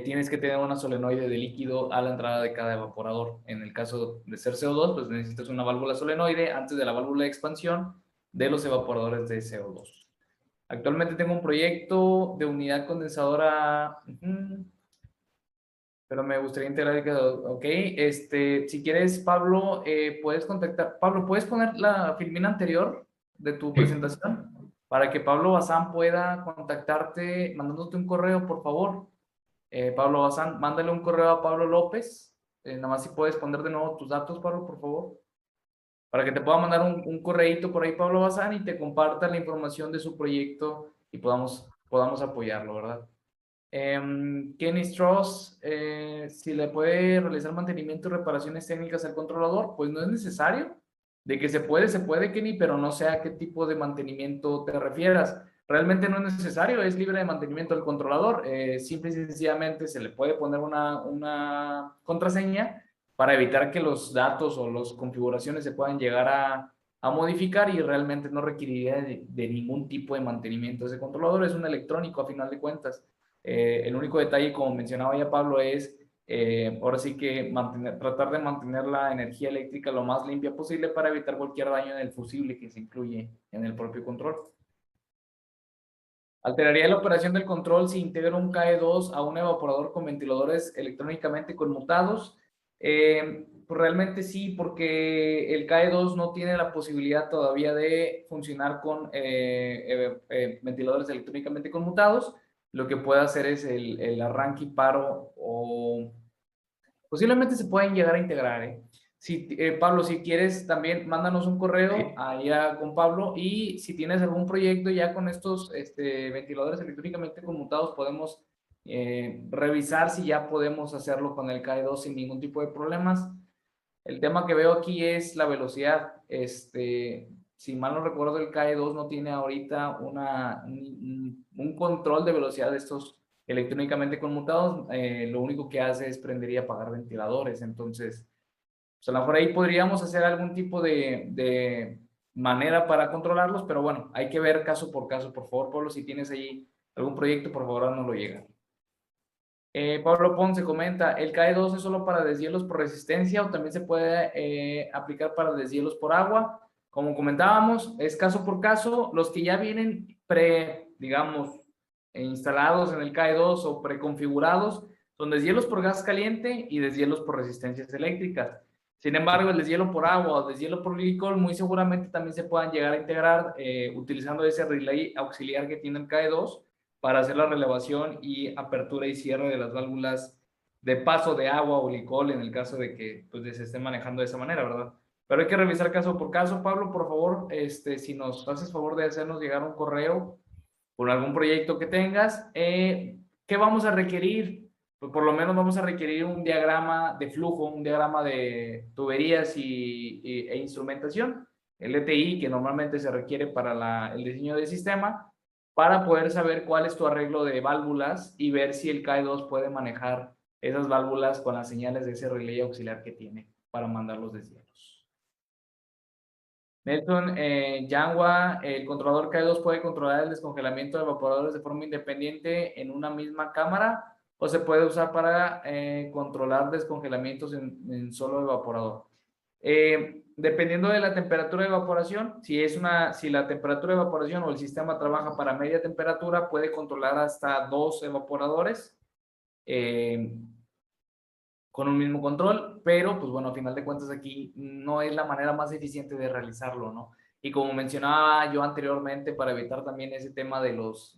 C: tienes que tener una solenoide de líquido a la entrada de cada evaporador. En el caso de ser CO2, pues necesitas una válvula solenoide antes de la válvula de expansión de los evaporadores de CO2. Actualmente tengo un proyecto de unidad condensadora, pero me gustaría integrar, ok, si quieres, Pablo, puedes contactar, Pablo, ¿puedes poner la filmina anterior de tu
B: Sí.
C: presentación? Para que Pablo Bazán pueda contactarte, mandándote un correo, por favor. Pablo Bazán, mándale un correo a Pablo López. Nada más si puedes poner de nuevo tus datos, Pablo, por favor. Para que te pueda mandar un correíto por ahí, Pablo Bazán, y te comparta la información de su proyecto y podamos apoyarlo, ¿verdad? Kenny Strauss, si le puede realizar mantenimiento y reparaciones técnicas al controlador, pues no es necesario. De que se puede, Kenny, pero no sé a qué tipo de mantenimiento te refieras. Realmente no es necesario, es libre de mantenimiento del controlador. Simple y sencillamente se le puede poner una contraseña para evitar que los datos o las configuraciones se puedan llegar a modificar y realmente no requeriría de ningún tipo de mantenimiento. Ese controlador es un electrónico a final de cuentas. El único detalle, como mencionaba ya Pablo, es ahora sí que tratar de mantener la energía eléctrica lo más limpia posible para evitar cualquier daño en el fusible que se incluye en el propio control. Alteraría la operación del control si integra un KE2 a un evaporador con ventiladores electrónicamente conmutados. Pues realmente sí, porque el KE2 no tiene la posibilidad todavía de funcionar con ventiladores electrónicamente conmutados. Lo que puede hacer es el arranque y paro o posiblemente se pueden llegar a integrar. Pablo, si quieres también mándanos un correo allá con Pablo y si tienes algún proyecto ya con estos ventiladores electrónicamente conmutados podemos revisar si ya podemos hacerlo con el KE2 sin ningún tipo de problemas. El tema que veo aquí es la velocidad. Si mal no recuerdo, el KE2 no tiene ahorita un control de velocidad de estos electrónicamente conmutados. Lo único que hace es prender y apagar ventiladores. Entonces, pues a lo mejor ahí podríamos hacer algún tipo de manera para controlarlos, pero bueno, hay que ver caso por caso. Por favor, Pablo, si tienes ahí algún proyecto, por favor, no lo llega. Pablo Ponce comenta, ¿el KE2 es solo para deshielos por resistencia o también se puede aplicar para deshielos por agua? Como comentábamos, es caso por caso. Los que ya vienen digamos, instalados en el KE2 o preconfigurados son deshielos por gas caliente y deshielos por resistencias eléctricas. Sin embargo, el deshielo por agua o deshielo por glicol muy seguramente también se puedan llegar a integrar utilizando ese relay auxiliar que tiene el KE2 para hacer la relevación y apertura y cierre de las válvulas de paso de agua o glicol en el caso de que pues, se esté manejando de esa manera, ¿verdad? Pero hay que revisar caso por caso. Pablo, por favor, si nos haces favor de hacernos llegar un correo por algún proyecto que tengas, ¿qué vamos a requerir? Pues por lo menos vamos a requerir un diagrama de flujo, un diagrama de tuberías e instrumentación, el ETI que normalmente se requiere para el diseño del sistema, para poder saber cuál es tu arreglo de válvulas y ver si el KE2 puede manejar esas válvulas con las señales de ese relay auxiliar que tiene para mandar los deshielos. Nelson Yangua, el controlador KE2 puede controlar el descongelamiento de evaporadores de forma independiente en una misma cámara o se puede usar para controlar descongelamientos en solo evaporador. Dependiendo de la temperatura de evaporación, si la temperatura de evaporación o el sistema trabaja para media temperatura, puede controlar hasta 2 evaporadores con un mismo control, pero pues bueno, a final de cuentas aquí no es la manera más eficiente de realizarlo, ¿no? Y como mencionaba yo anteriormente, para evitar también ese tema de pues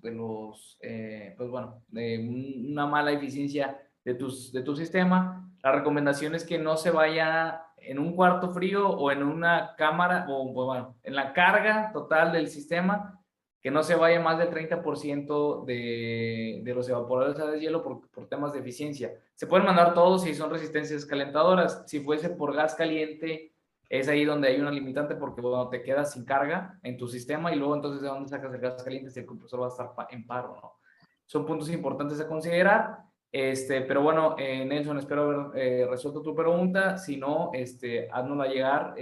C: bueno, de una mala eficiencia de tu sistema, la recomendación es que no se vaya en un cuarto frío o en una cámara, o bueno, en la carga total del sistema, que no se vaya más del 30% de los evaporadores a deshielo por temas de eficiencia. Se pueden mandar todos si son resistencias calentadoras. Si fuese por gas caliente, es ahí donde hay una limitante porque bueno, te quedas sin carga en tu sistema y luego entonces de dónde sacas el gas caliente si el compresor va a estar en paro, ¿no? Son puntos importantes a considerar. Pero bueno, Nelson, espero haber resuelto tu pregunta. Si no, háznosla llegar.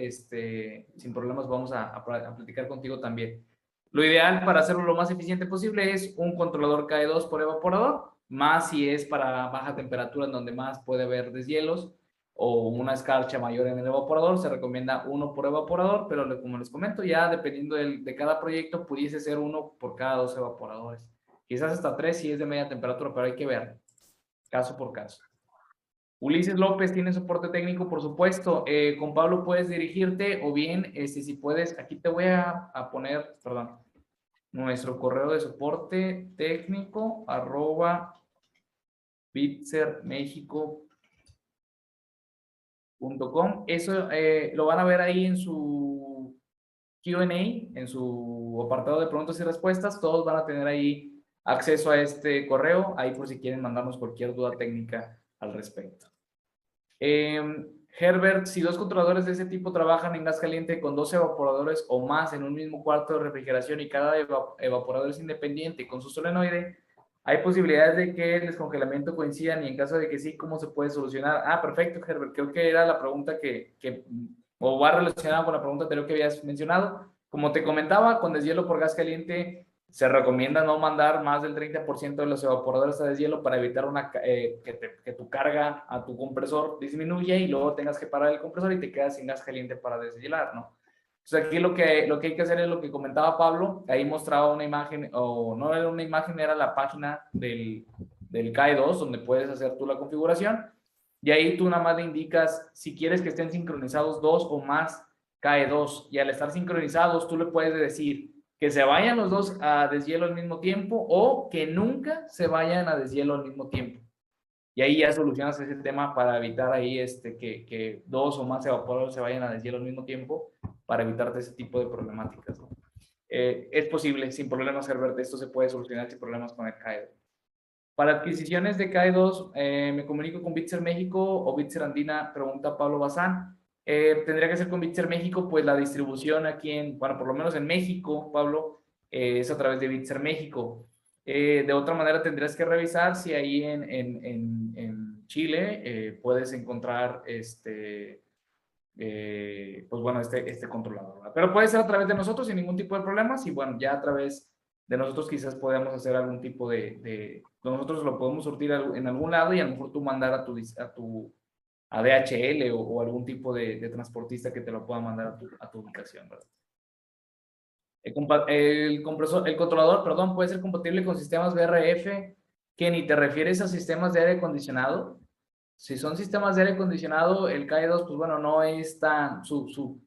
C: Sin problemas vamos a platicar contigo también. Lo ideal para hacerlo lo más eficiente posible es un controlador KE2 por evaporador, más si es para baja temperatura en donde más puede haber deshielos o una escarcha mayor en el evaporador, se recomienda uno por evaporador, pero como les comento, ya dependiendo de cada proyecto, pudiese ser uno por cada 2 evaporadores. Quizás hasta 3 si es de media temperatura, pero hay que ver caso por caso. Ulises López tiene soporte técnico, por supuesto. Con Pablo puedes dirigirte o bien, si puedes, aquí te voy a poner, perdón, nuestro correo de soporte técnico @bitsermexico.com. Eso lo van a ver ahí en su Q&A, en su apartado de preguntas y respuestas. Todos van a tener ahí acceso a este correo, ahí por si quieren mandarnos cualquier duda técnica al respecto. Herbert, si 2 controladores de ese tipo trabajan en gas caliente con 2 evaporadores o más en un mismo cuarto de refrigeración y cada evaporador es independiente con su solenoide, ¿hay posibilidades de que el descongelamiento coincidan? Y en caso de que sí, ¿cómo se puede solucionar? Ah, perfecto, Herbert. Creo que era la pregunta o va relacionada con la pregunta anterior que habías mencionado. Como te comentaba, con deshielo por gas caliente se recomienda no mandar más del 30% de los evaporadores a deshielo para evitar que tu carga a tu compresor disminuya y luego tengas que parar el compresor y te quedas sin gas caliente para deshielar, ¿no? Entonces aquí lo que hay que hacer es lo que comentaba Pablo, ahí mostraba una imagen, o no era una imagen, era la página del KE2 donde puedes hacer tú la configuración y ahí tú nada más le indicas si quieres que estén sincronizados 2 o más KE2 y al estar sincronizados tú le puedes decir que se vayan los 2 a deshielo al mismo tiempo o que nunca se vayan a deshielo al mismo tiempo. Y ahí ya solucionas ese tema para evitar ahí que 2 o más evaporadores se vayan a deshielo al mismo tiempo para evitarte ese tipo de problemáticas, ¿no? Es posible, sin problemas, Herbert, esto se puede solucionar sin problemas con el KE2. Para adquisiciones de KE2, me comunico con Bitzer México o Bitzer Andina, pregunta Pablo Bazán. Tendría que ser con Bitzer México, pues la distribución aquí bueno, por lo menos en México, Pablo, es a través de Bitzer México. De otra manera tendrías que revisar si ahí en Chile puedes encontrar pues bueno, este controlador, ¿verdad? Pero puede ser a través de nosotros sin ningún tipo de problemas y bueno, ya a través de nosotros quizás podamos hacer algún tipo nosotros lo podemos surtir en algún lado y a lo mejor tú mandar a DHL o algún tipo de transportista que te lo pueda mandar a tu ubicación, ¿verdad? El controlador, perdón, puede ser compatible con sistemas VRF, que ni te refieres a sistemas de aire acondicionado. Si son sistemas de aire acondicionado, el KE2, pues bueno, no es tan, su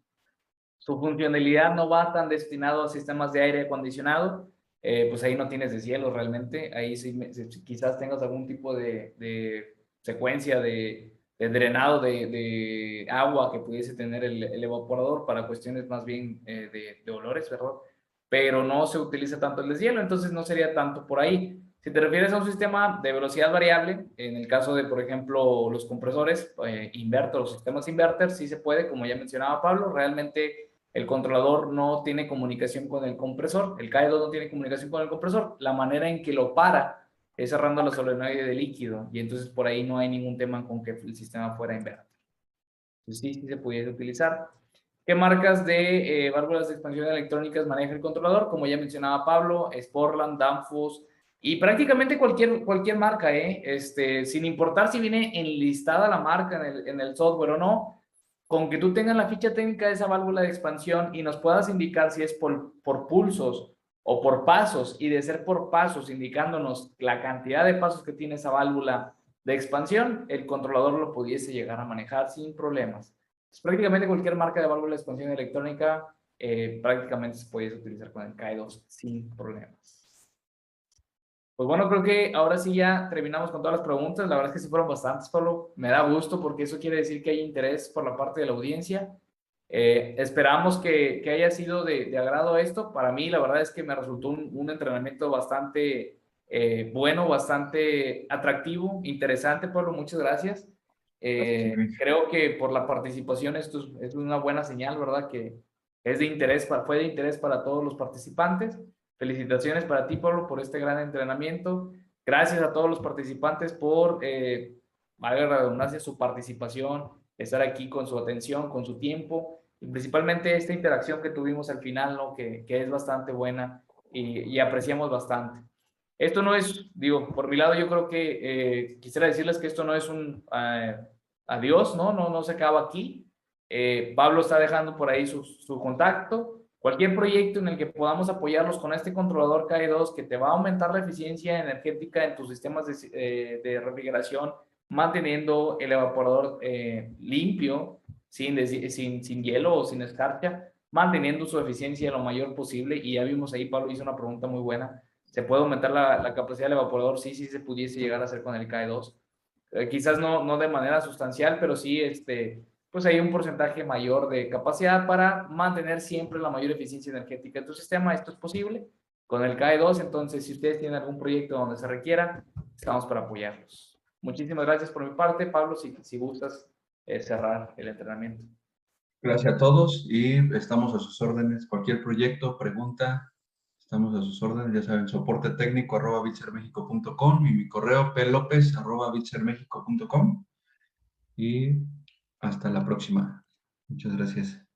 C: funcionalidad no va tan destinado a sistemas de aire acondicionado, pues ahí no tienes deshielo realmente, ahí sí, quizás tengas algún tipo de secuencia de drenado de agua que pudiese tener el evaporador para cuestiones más bien de olores, ¿verdad? Pero no se utiliza tanto el deshielo, entonces no sería tanto por ahí. Si te refieres a un sistema de velocidad variable, en el caso de, por ejemplo, los compresores, inverter, los sistemas inverter, sí se puede, como ya mencionaba Pablo, realmente el controlador no tiene comunicación con el compresor, el KE2 no tiene comunicación con el compresor, la manera en que lo para es cerrando la solenoide de líquido y entonces por ahí no hay ningún tema con que el sistema fuera inverter. Entonces sí se pudiese utilizar. ¿Qué marcas de válvulas de expansión electrónicas maneja el controlador? Como ya mencionaba Pablo, Sportland, Danfoss y prácticamente cualquier marca, sin importar si viene enlistada la marca en el software o no, con que tú tengas la ficha técnica de esa válvula de expansión y nos puedas indicar si es por pulsos o por pasos, y de ser por pasos, indicándonos la cantidad de pasos que tiene esa válvula de expansión, el controlador lo pudiese llegar a manejar sin problemas. Pues prácticamente cualquier marca de válvula de expansión electrónica prácticamente se puede utilizar con el KE2 sin problemas. Pues bueno, creo que ahora sí ya terminamos con todas las preguntas. La verdad es que sí fueron bastantes, Pablo. Me da gusto porque eso quiere decir que hay interés por la parte de la audiencia. Esperamos que haya sido de agrado esto. Para mí, la verdad es que me resultó un entrenamiento bastante bueno, bastante atractivo, interesante, Pablo. Muchas gracias. Creo que por la participación esto es una buena señal, ¿verdad? Que es de interés, fue de interés para todos los participantes. Felicitaciones para ti, Pablo, por este gran entrenamiento. Gracias a todos los participantes por, valga la redundancia, su participación, estar aquí con su atención, con su tiempo, y principalmente esta interacción que tuvimos al final, ¿no? Que es bastante buena y apreciamos bastante. Esto no es, digo, por mi lado yo creo que quisiera decirles que esto no es un adiós, ¿no? No se acaba aquí. Pablo está dejando por ahí su contacto. Cualquier proyecto en el que podamos apoyarlos con este controlador KE2 que te va a aumentar la eficiencia energética en tus sistemas de refrigeración, manteniendo el evaporador limpio, sin hielo o sin escarcha, manteniendo su eficiencia lo mayor posible. Y ya vimos ahí, Pablo hizo una pregunta muy buena. ¿Se puede aumentar la capacidad del evaporador? Sí, sí se pudiese llegar a hacer con el KE2. Quizás no de manera sustancial, pero sí pues hay un porcentaje mayor de capacidad para mantener siempre la mayor eficiencia energética de tu sistema. Esto es posible con el KE2, entonces si ustedes tienen algún proyecto donde se requiera, estamos para apoyarlos. Muchísimas gracias por mi parte, Pablo, si gustas cerrar el entrenamiento.
B: Gracias a todos y estamos a sus órdenes. Cualquier proyecto, pregunta, estamos a sus órdenes. Ya saben, soporte técnico @bitsermexico.com y mi correo plopez@bitsermexico.com. Y hasta la próxima. Muchas gracias.